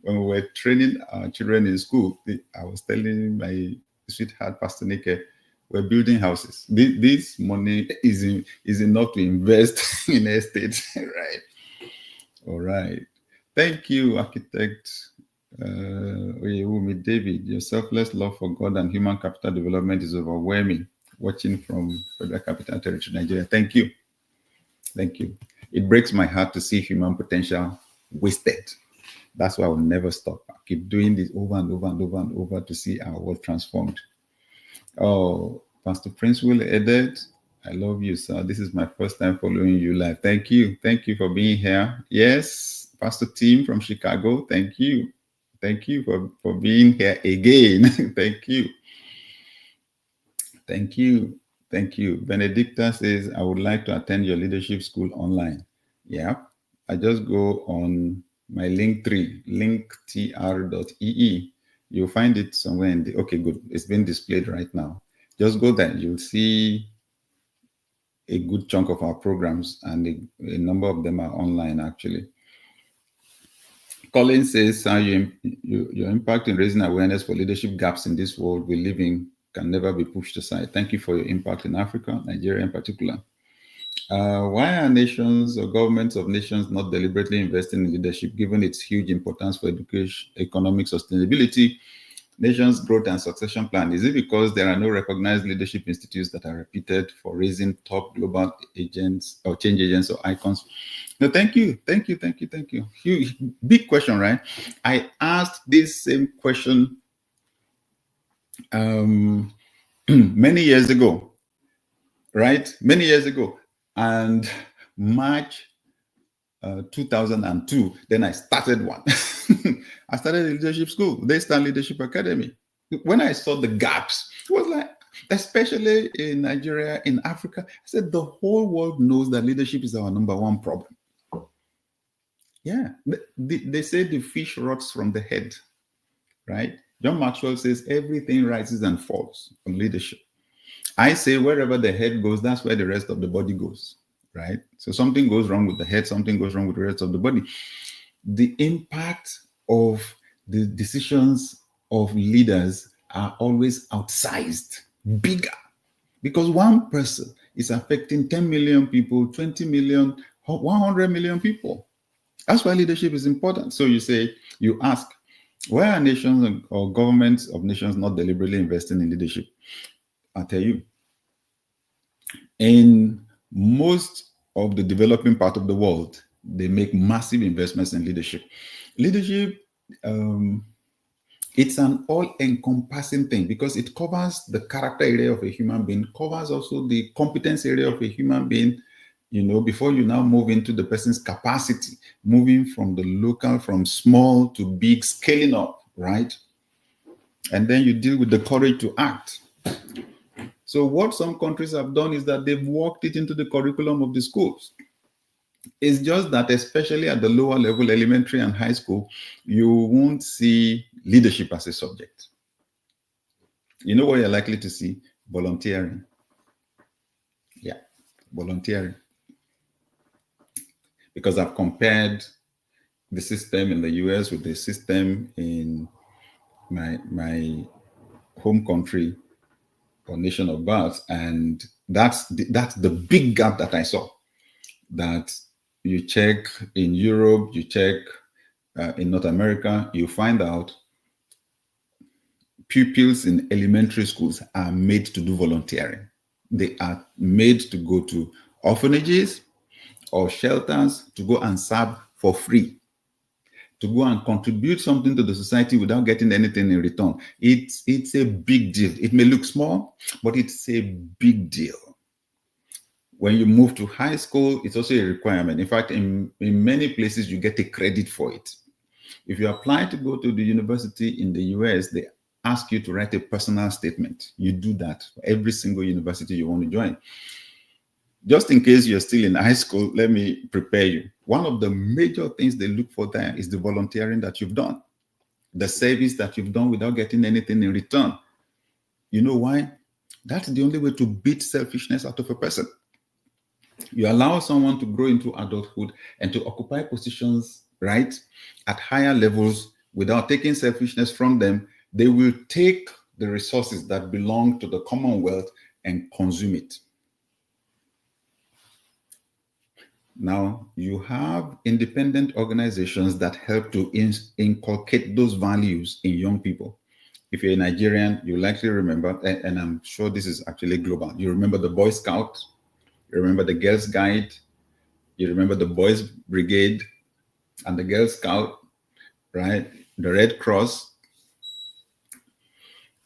When we were training our children in school, I was telling my sweetheart, Pastor Nike, we're building houses. This money is enough to invest in estate, right? All right. Thank you, architect Oyewumi David. Your selfless love for God and human capital development is overwhelming. Watching from Federal Capital Territory, Nigeria. Thank you. Thank you. It breaks my heart to see human potential wasted. That's why I will never stop. I keep doing this over and over and over and over to see our world transformed. Oh, Pastor Prince Will Edet, I love you, sir. This is my first time following you live. Thank you. Thank you for being here. Yes, Pastor Tim from Chicago. Thank you. Thank you for being here again. Thank you. Thank you. Thank you. Benedicta says, I would like to attend your leadership school online. Yeah. I just go on my Linktree, linktr.ee. You'll find it somewhere in the, okay, good. It's been displayed right now. Just go there. You'll see a good chunk of our programs, and a number of them are online, actually. Colin says, your impact in raising awareness for leadership gaps in this world we live in can never be pushed aside. Thank you for your impact in Africa, Nigeria in particular. Why are nations or governments of nations not deliberately investing in leadership, given its huge importance for education, economic sustainability, nations' growth and succession plan? Is it because there are no recognized leadership institutes that are reputed for raising top global agents or change agents or icons? No, thank you. Huge, big question, right? I asked this same question many years ago, right? Many years ago. And March 2002, then I started one. I started a leadership school, Daystar Leadership Academy. When I saw the gaps, it was like, especially in Nigeria, in Africa, I said the whole world knows that leadership is our number one problem. Yeah, they say the fish rots from the head, right? John Maxwell says everything rises and falls from leadership. I say wherever the head goes, that's where the rest of the body goes, right? So something goes wrong with the head, something goes wrong with the rest of the body. The impact of the decisions of leaders are always outsized, bigger, because one person is affecting 10 million people, 20 million, 100 million people. That's why leadership is important. So you ask, Why are nations or governments of nations not deliberately investing in leadership? I'll tell you. In most of the developing part of the world, they make massive investments in leadership. Leadership, it's an all-encompassing thing because it covers the character area of a human being, covers also the competence area of a human being, before you now move into the person's capacity, moving from the local, from small to big, scaling up, right? And then you deal with the courage to act. So what some countries have done is that they've worked it into the curriculum of the schools. It's just that, especially at the lower level, elementary and high school, you won't see leadership as a subject. You know what you're likely to see? Volunteering. Yeah, volunteering. Because I've compared the system in the US with the system in my home country or nation of birth, and that's the big gap that I saw. That you check in Europe, you check in North America, you find out pupils in elementary schools are made to do volunteering. They are made to go to orphanages or shelters to go and serve for free, to go and contribute something to the society without getting anything in return. It's a big deal. It may look small, but it's a big deal. When you move to high school, it's also a requirement. In fact, in many places, you get a credit for it. If you apply to go to the university in the US, they ask you to write a personal statement. You do that for every single university you want to join. Just in case you're still in high school, let me prepare you. One of the major things they look for there is the volunteering that you've done, the service that you've done without getting anything in return. You know why? That's the only way to beat selfishness out of a person. You allow someone to grow into adulthood and to occupy positions, right, at higher levels without taking selfishness from them. They will take the resources that belong to the Commonwealth and consume it. Now, you have independent organizations that help to inculcate those values in young people. If you're a Nigerian, you likely remember, and I'm sure this is actually global, you remember the Boy Scout, you remember the Girls Guide, you remember the Boys Brigade and the Girl Scout, right? The Red Cross.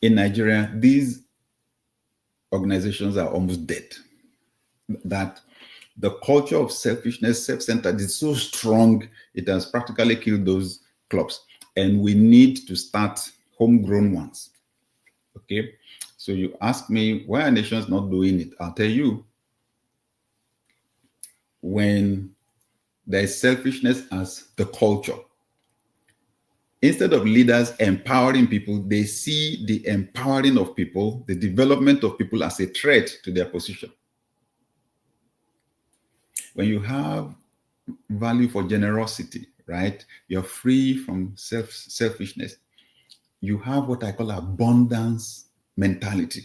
In Nigeria, these organizations are almost dead. That the culture of selfishness, self-centered is so strong, it has practically killed those clubs. And we need to start homegrown ones. Okay? So you ask me, why are nations not doing it? I'll tell you. When there's selfishness as the culture, instead of leaders empowering people, they see the empowering of people, the development of people as a threat to their position. When you have value for generosity, right? You're free from selfishness. You have what I call abundance mentality.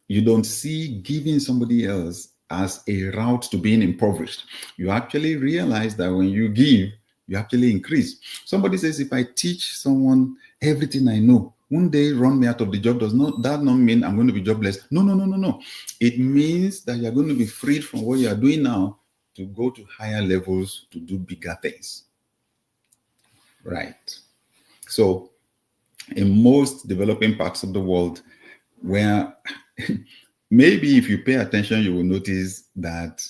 You don't see giving somebody else as a route to being impoverished. You actually realize that when you give, you actually increase. Somebody says, if I teach someone everything I know, won't they run me out of the job? Does not that not mean I'm going to be jobless? No. It means that you're going to be freed from what you are doing now to go to higher levels to do bigger things. Right. So in most developing parts of the world, where maybe if you pay attention, you will notice that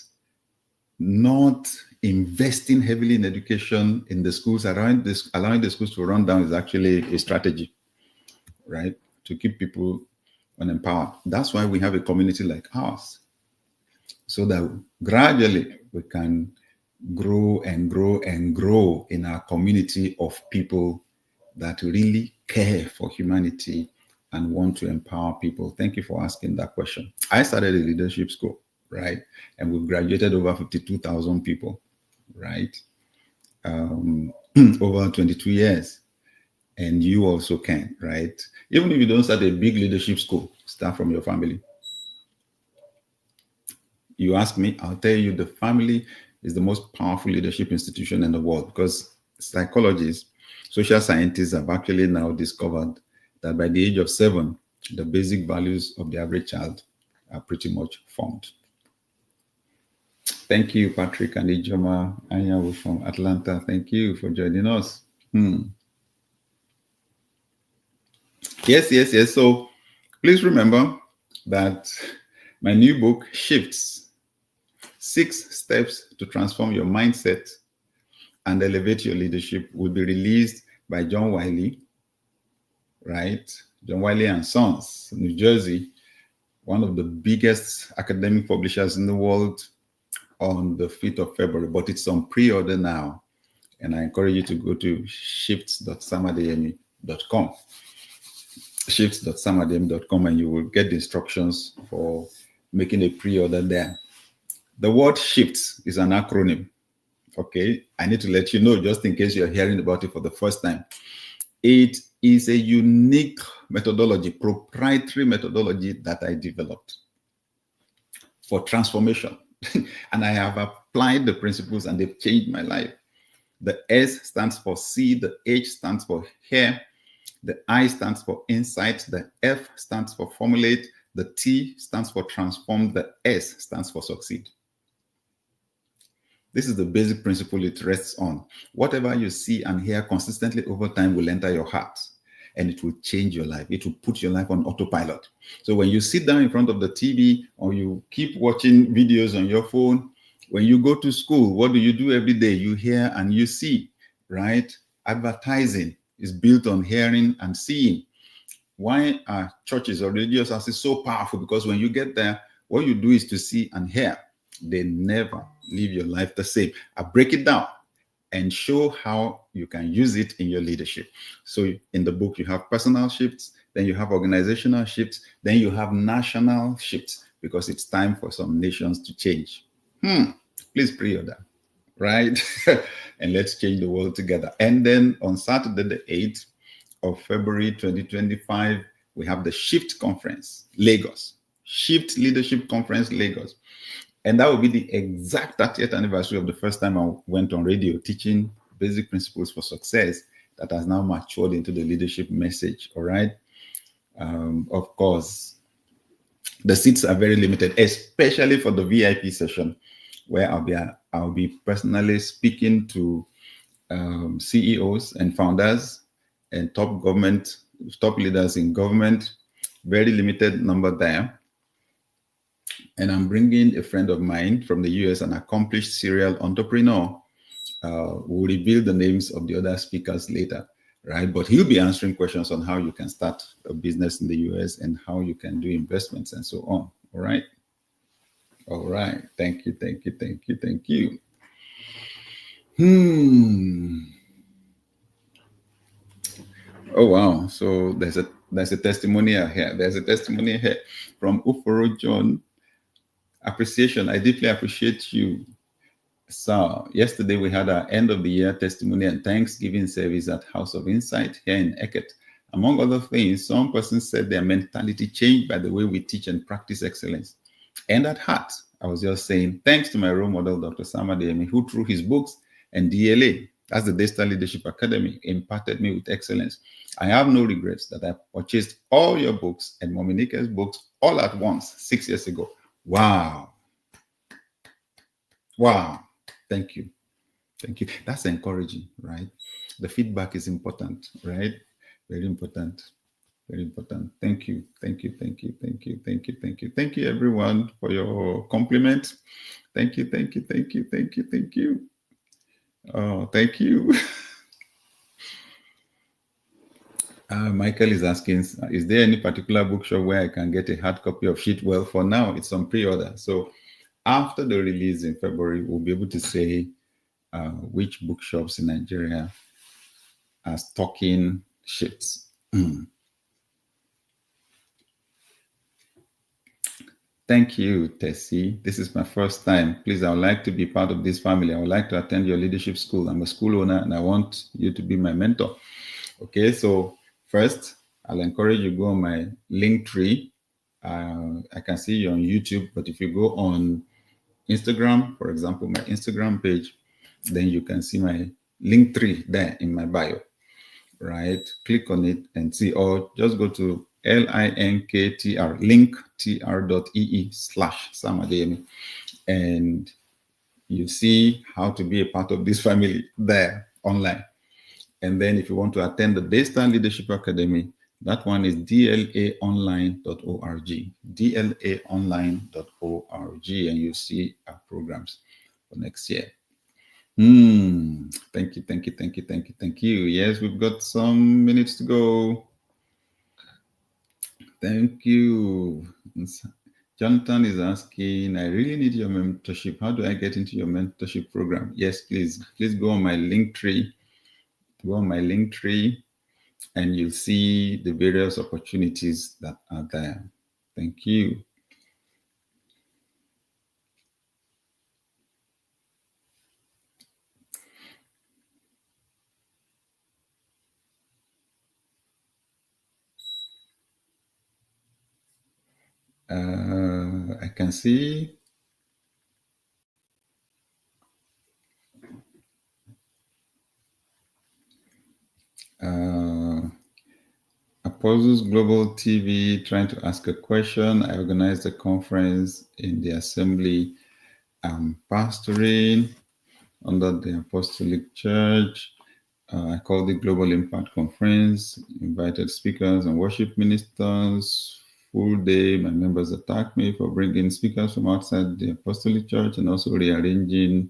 not investing heavily in education in the schools, allowing the schools to run down is actually a strategy, right? To keep people unempowered. That's why we have a community like ours, so that gradually we can grow and grow and grow in our community of people that really care for humanity and want to empower people. Thank you for asking that question. I started a leadership school, right? And we've graduated over 52,000 people, right? Over 22 years. And you also can, right? Even if you don't start a big leadership school, start from your family. You ask me, I'll tell you the family is the most powerful leadership institution in the world, because psychologists, Social scientists have actually now discovered that by the age of 7, the basic values of the average child are pretty much formed. Thank you, Patrick and Ijoma Anyanwu from Atlanta. Thank you for joining us. Yes. So please remember that my new book, Shifts, 6 Steps to Transform Your Mindset and Elevate Your Leadership, will be released by John Wiley, right? John Wiley and Sons, New Jersey, one of the biggest academic publishers in the world, on the 5th of February, but it's on pre-order now. And I encourage you to go to shifts.samadeyemi.com. shifts.samadeyemi.com, and you will get the instructions for making a pre-order there. The word shifts is an acronym. Okay, I need to let you know, just in case you're hearing about it for the first time. It is a unique methodology, proprietary methodology that I developed for transformation. And I have applied the principles and they've changed my life. The S stands for see, the H stands for hear, the I stands for insight, the F stands for formulate, the T stands for transform, the S stands for succeed. This is the basic principle it rests on. Whatever you see and hear consistently over time will enter your heart, and it will change your life. It will put your life on autopilot. So when you sit down in front of the TV or you keep watching videos on your phone, when you go to school, what do you do every day? You hear and you see, right? Advertising is built on hearing and seeing. Why are churches or religious houses so powerful? Because when you get there, what you do is to see and hear. They never leave your life the same. I break it down and show how you can use it in your leadership. So in the book, you have personal shifts, then you have organizational shifts, then you have national shifts, because it's time for some nations to change. Please pre-order, right? And let's change the world together. And then on Saturday, the 8th of February, 2025, we have the Shift Conference, Lagos. Shift Leadership Conference, Lagos. And that will be the exact 30th anniversary of the first time I went on radio teaching basic principles for success that has now matured into the leadership message, all right? Of course, the seats are very limited, especially for the VIP session, where I'll be personally speaking to CEOs and founders and top leaders in government. Very limited number there. And I'm bringing a friend of mine from the US, an accomplished serial entrepreneur. We'll reveal the names of the other speakers later, right? But he'll be answering questions on how you can start a business in the US and how you can do investments and so on, all right? All right, thank you. Oh, wow, so there's a testimonial here. There's a testimonial here from Uforo John. Appreciation. I deeply appreciate you. So yesterday we had our end of the year testimony and Thanksgiving service at House of Insight here in Eket. Among other things, some persons said their mentality changed by the way we teach and practice excellence. And at heart, I was just saying, thanks to my role model, Dr. Samadeyemi, who through his books and DLA, that's the Daystar Leadership Academy, imparted me with excellence. I have no regrets that I purchased all your books and Mommy Nike's books all at once 6 years ago. Wow. Thank you. That's encouraging, right? The feedback is important, right? Very important. Thank you. Thank you, everyone, for your compliment. Thank you. Oh, thank you. Michael is asking, is there any particular bookshop where I can get a hard copy of Sheet? Well, for now, it's on pre-order. So after the release in February, we'll be able to say which bookshops in Nigeria are stocking Sheets. Thank you, Tessie. This is my first time. Please, I would like to be part of this family. I would like to attend your leadership school. I'm a school owner and I want you to be my mentor. Okay, so first, I'll encourage you to go on my Linktree. I can see you on YouTube, but if you go on Instagram, for example, my Instagram page, then you can see my Linktree there in my bio. right? Click on it and see, or just go to linktr.ee/Sam Adeyemi, and you see how to be a part of this family there online. And then if you want to attend the Daystar Leadership Academy, that one is dlaonline.org, dlaonline.org, and you see our programs for next year. Thank you, thank you, thank you, thank you, thank you. Yes, we've got some minutes to go. Thank you. Jonathan is asking, I really need your mentorship. How do I get into your mentorship program? Yes, please go on my link tree. Go on my link tree and you'll see the various opportunities that are there. Thank you. I can see Apostles Global TV trying to ask a question. I organized a conference in the assembly I'm pastoring under the Apostolic Church. I called it Global Impact Conference, invited speakers and worship ministers. Full day, my members attacked me for bringing speakers from outside the Apostolic Church and also rearranging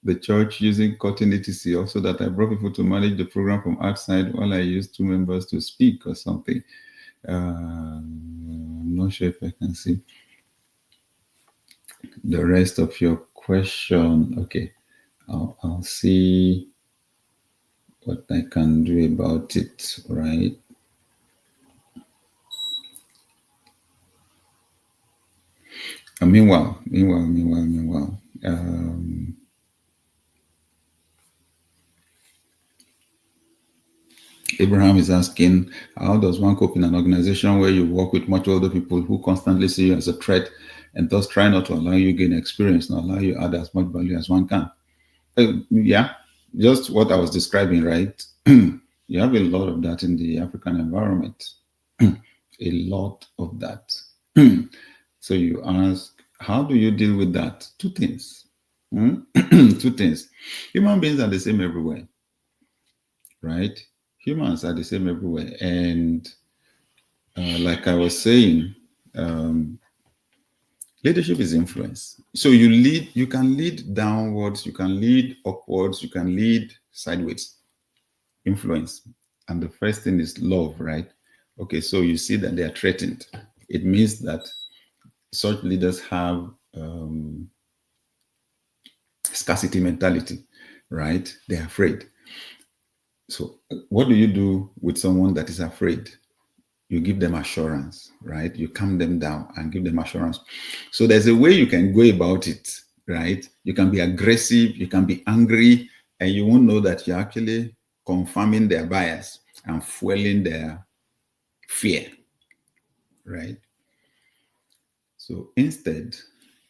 the church using cutting etc. Also that I brought people to manage the program from outside while I used 2 members to speak or something. I'm not sure if I can see the rest of your question. Okay, I'll see what I can do about it, right? Meanwhile, Abraham is asking, how does one cope in an organization where you work with much older people who constantly see you as a threat and thus try not to allow you gain experience and allow you add as much value as one can? Yeah, just what I was describing, right? You have a lot of that in the African environment. A lot of that. So you ask, how do you deal with that? 2 things. 2 things. Human beings are the same everywhere, right? Humans are the same everywhere. And like I was saying, leadership is influence. So you can lead downwards, you can lead upwards, you can lead sideways. Influence. And the first thing is love, right? Okay, so you see that they are threatened. It means that such leaders have scarcity mentality, right? They're afraid. So what do you do with someone that is afraid? You give them assurance, right? You calm them down and give them assurance. So there's a way you can go about it, right? You can be aggressive, you can be angry, and you won't know that you're actually confirming their bias and fueling their fear, right? So instead,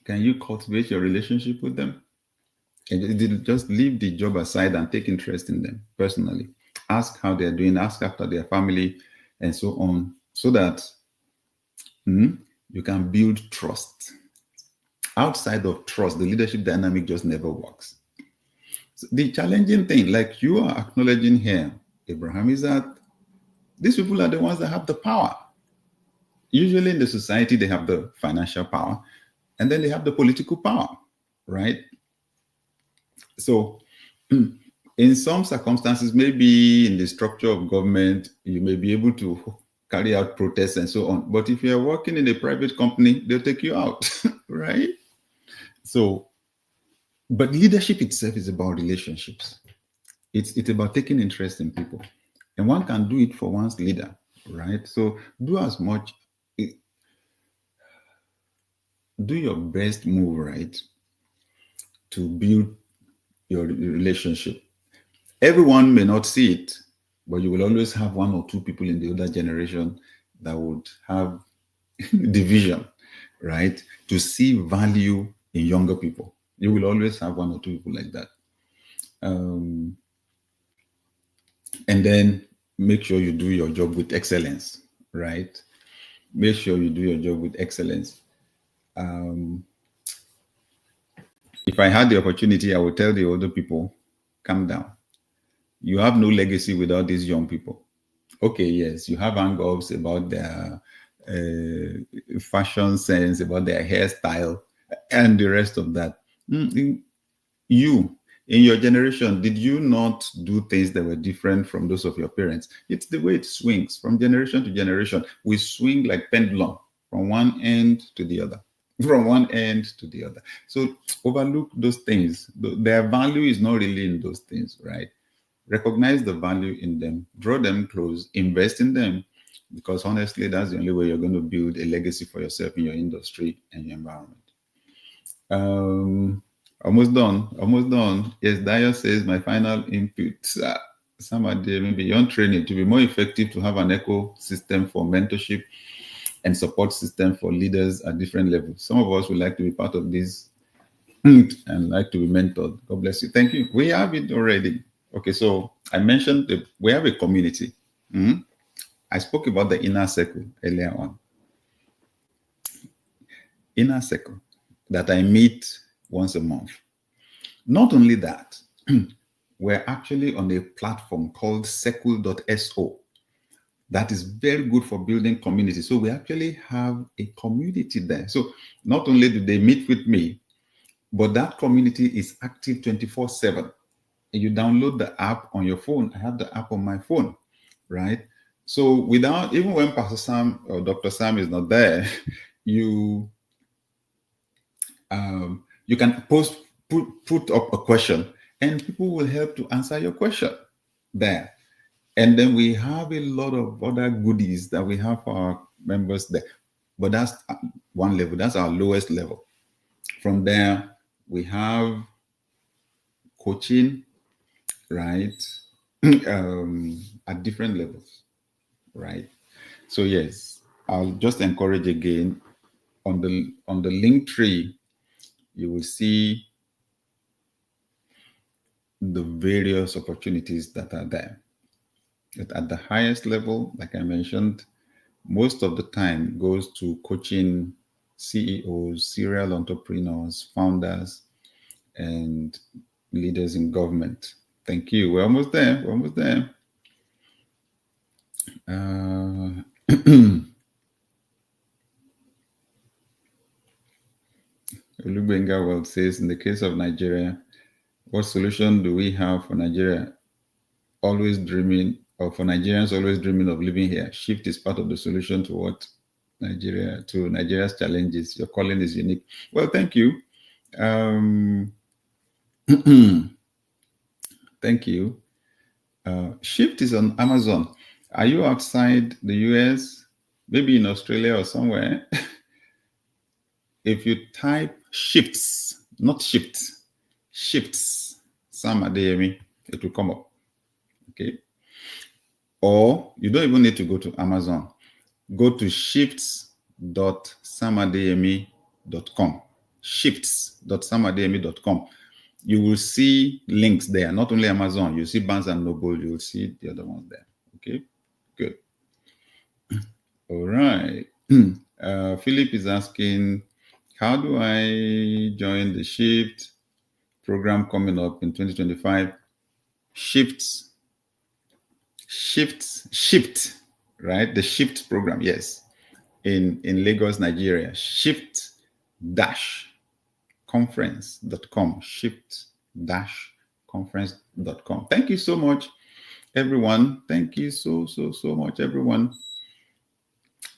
can you cultivate your relationship with them? And just leave the job aside and take interest in them personally. Ask how they're doing, ask after their family, and so on, so that you can build trust. Outside of trust, the leadership dynamic just never works. So the challenging thing, like you are acknowledging here, Abraham, is that these people are the ones that have the power. Usually in the society, they have the financial power, and then they have the political power, right? So in some circumstances, maybe in the structure of government, you may be able to carry out protests and so on. But if you're working in a private company, they'll take you out, right? So, but leadership itself is about relationships. It's about taking interest in people. And one can do it for one's leader, right? So do as much, do your best move, right, to build your relationship. Everyone may not see it, but you will always have 1 or 2 people in the older generation that would have the vision, right, to see value in younger people. You will always have 1 or 2 people like that. And then make sure you do your job with excellence, right? Make sure you do your job with excellence. If I had the opportunity, I would tell the older people, calm down. You have no legacy without these young people. Okay, yes, you have hang-ups about their fashion sense, about their hairstyle, and the rest of that. You, in your generation, did you not do things that were different from those of your parents? It's the way it swings from generation to generation. We swing like pendulum from one end to the other, from one end to the other. So overlook those things. Their value is not really in those things, right? Recognize the value in them, draw them close, invest in them, because honestly, that's the only way you're going to build a legacy for yourself in your industry and your environment. Almost done. Yes, Dio says my final input. Somebody beyond training to be more effective, to have an ecosystem for mentorship and support system for leaders at different levels. Some of us would like to be part of this and like to be mentored. God bless you. Thank you. We have it already. Okay, so I mentioned that we have a community. I spoke about the inner circle earlier on. Inner circle that I meet once a month. Not only that, we're actually on a platform called circle.so. That is very good for building community. So we actually have a community there. So not only do they meet with me, but that community is active 24/7. You download the app on your phone. I have the app on my phone, right? So without, even when Pastor Sam or Dr. Sam is not there, you can put up a question and people will help to answer your question there. And then we have a lot of other goodies that we have for our members there. But that's one level. That's our lowest level. From there, we have coaching, right? At different levels, right? So yes, I'll just encourage again, on the link tree, you will see the various opportunities that are there. At the highest level, like I mentioned, most of the time goes to coaching CEOs, serial entrepreneurs, founders, and leaders in government. Thank you. We're almost there. Olubenga World says, in the case of Nigeria, what solution do we have for Nigeria? Always dreaming, or for Nigerians always dreaming of living here. Shift is part of the solution to Nigeria's challenges. Your calling is unique. Well, thank you. Thank you. Shift is on Amazon. Are you outside the US? Maybe in Australia or somewhere? If you type shifts, not shifts, shifts, Sam Adeyemi, it will come up. Okay. Or you don't even need to go to Amazon. Go to shifts.samadeyemi.com. Shifts.samadeyemi.com. You will see links there. Not only Amazon, you'll see Barnes and Noble, you'll see the other ones there. Okay, good. All right. Philip is asking, how do I join the Shift program coming up in 2025? Shift, right? The Shift program, yes. In Lagos, Nigeria. Shift-conference.com. Shift-conference.com. Thank you so much, everyone. Thank you so much, everyone,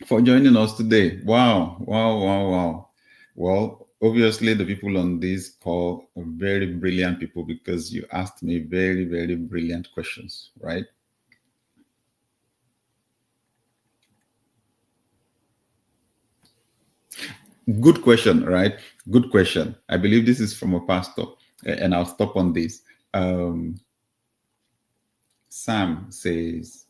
for joining us today. Wow. Well, obviously the people on this call are very brilliant people, because you asked me very, very brilliant questions, right? Good question, right? Good question. I believe this is from a pastor, and I'll stop on this. Sam says,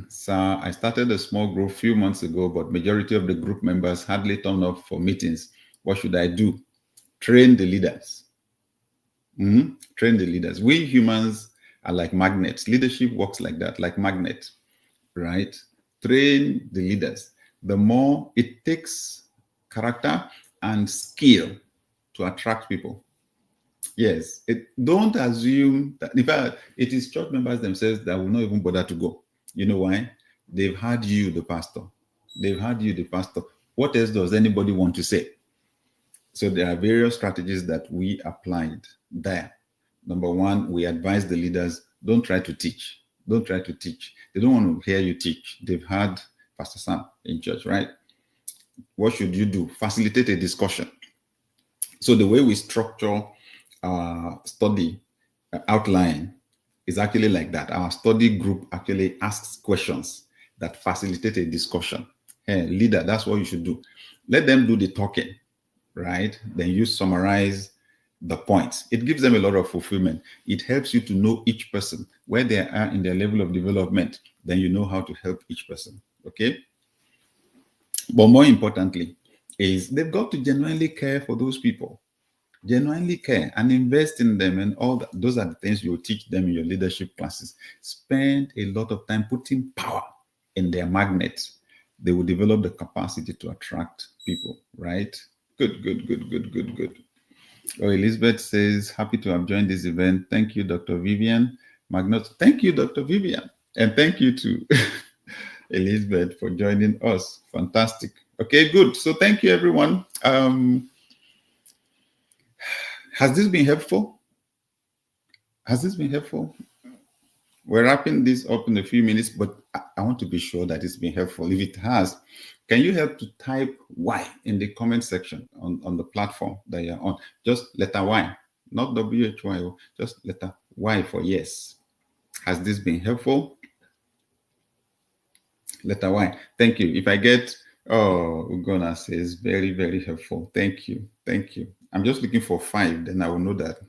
Sir, I started a small group a few months ago, but majority of the group members hardly turn up for meetings. What should I do? Train the leaders. Train the leaders. We humans are like magnets. Leadership works like that, like magnets, right? Train the leaders. The more it takes character and skill to attract people. Yes, don't assume that. In fact, it is church members themselves that will not even bother to go. You know why? They've had you, the pastor. They've had you, the pastor. What else does anybody want to say? So there are various strategies that we applied there. Number one, we advise the leaders, don't try to teach. Don't try to teach. They don't want to hear you teach. They've had Pastor Sam in church, right? What should you do? Facilitate a discussion. So the way we structure our study outline is actually like that. Our study group actually asks questions that facilitate a discussion. Hey, leader, that's what you should do. Let them do the talking, right? Then you summarize the points. It gives them a lot of fulfillment. It helps you to know each person, where they are in their level of development. Then you know how to help each person, okay? But more importantly, is they've got to genuinely care for those people. Genuinely care and invest in them, and all that. Those are the things you teach them in your leadership classes. Spend a lot of time putting power in their magnets. They will develop the capacity to attract people, right? Good. Oh, Elizabeth says, happy to have joined this event. Thank you, Dr. Vivian. Magnus, thank you, Dr. Vivian. And thank you to Elizabeth for joining us. Fantastic. Okay, good. So thank you, everyone. Has this been helpful? Has this been helpful? We're wrapping this up in a few minutes, but I want to be sure that it's been helpful. If it has, can you help to type Y in the comment section on the platform that you're on? Just letter Y, not WHY, just letter Y for yes. Has this been helpful? Letter Y. Thank you. If I get, Ugona says, very, very helpful. Thank you. Thank you. I'm just looking for 5, then I will know that,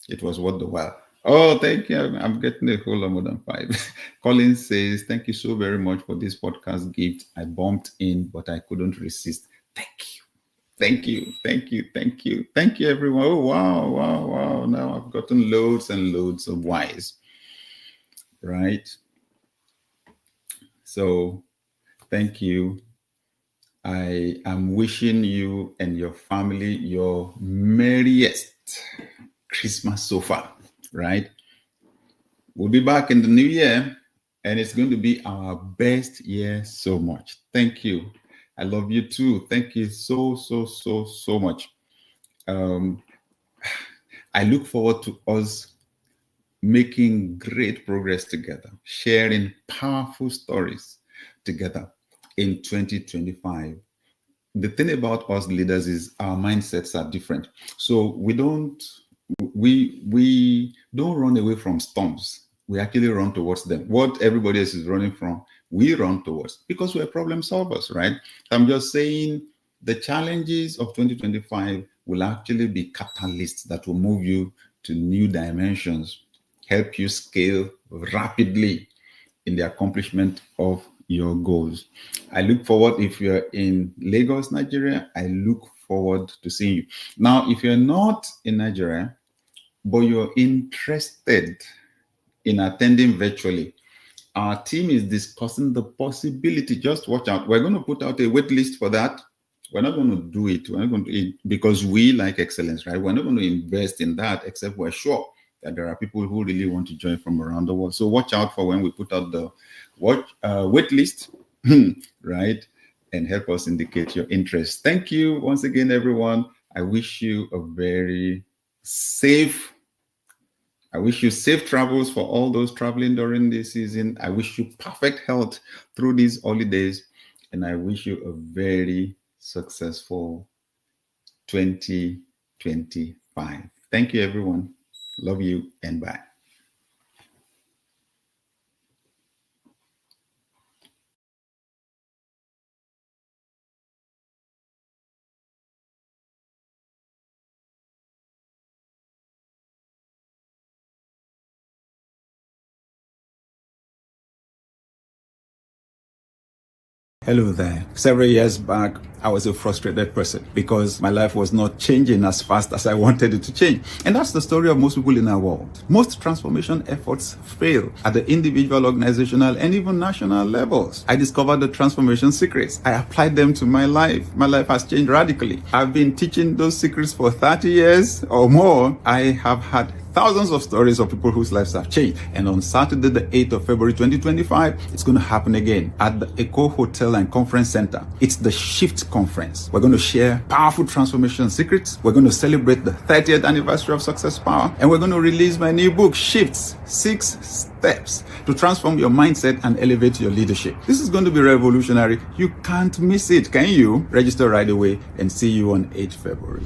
it was worth the while. Oh, thank you. I'm getting a whole lot more than 5. Colin says, thank you so very much for this podcast gift. I bumped in, but I couldn't resist. Thank you. Thank you. Thank you. Thank you. Thank you, everyone. Oh, wow. Now I've gotten loads and loads of whys. Right? So thank you. I am wishing you and your family your merriest Christmas so far, right? We'll be back in the new year, and it's going to be our best year so much. Thank you. I love you too. Thank you so much. I look forward to us making great progress together, sharing powerful stories together in 2025. The thing about us leaders is our mindsets are different. So we don't run away from storms. We actually run towards them. What everybody else is running from, we run towards, because we're problem solvers, right? I'm just saying the challenges of 2025 will actually be catalysts that will move you to new dimensions, help you scale rapidly in the accomplishment of your goals. I look forward, if you're in Lagos, Nigeria, I look forward to seeing you. Now, if you're not in Nigeria, but you're interested in attending virtually, our team is discussing the possibility. Just watch out. We're going to put out a wait list for that. We're not going to do it. We're not going to, because we like excellence, right? We're not going to invest in that except we're sure that there are people who really want to join from around the world. So watch out for when we put out the wait list, right? And help us indicate your interest. Thank you once again, everyone. I wish you safe travels for all those traveling during this season. I wish you perfect health through these holidays. And I wish you a very successful 2025. Thank you, everyone. Love you and bye. Hello there. Several years back, I was a frustrated person because my life was not changing as fast as I wanted it to change. And that's the story of most people in our world. Most transformation efforts fail at the individual, organizational, and even national levels. I discovered the transformation secrets. I applied them to my life. My life has changed radically. I've been teaching those secrets for 30 years or more. I have had thousands of stories of people whose lives have changed. And on Saturday, the 8th of February, 2025, it's going to happen again at the Echo Hotel and Conference Center. It's the Shift Conference. We're going to share powerful transformation secrets. We're going to celebrate the 30th anniversary of Success Power. And we're going to release my new book, Shifts, 6 Steps to Transform Your Mindset and Elevate Your Leadership. This is going to be revolutionary. You can't miss it, can you? Register right away and see you on 8th February.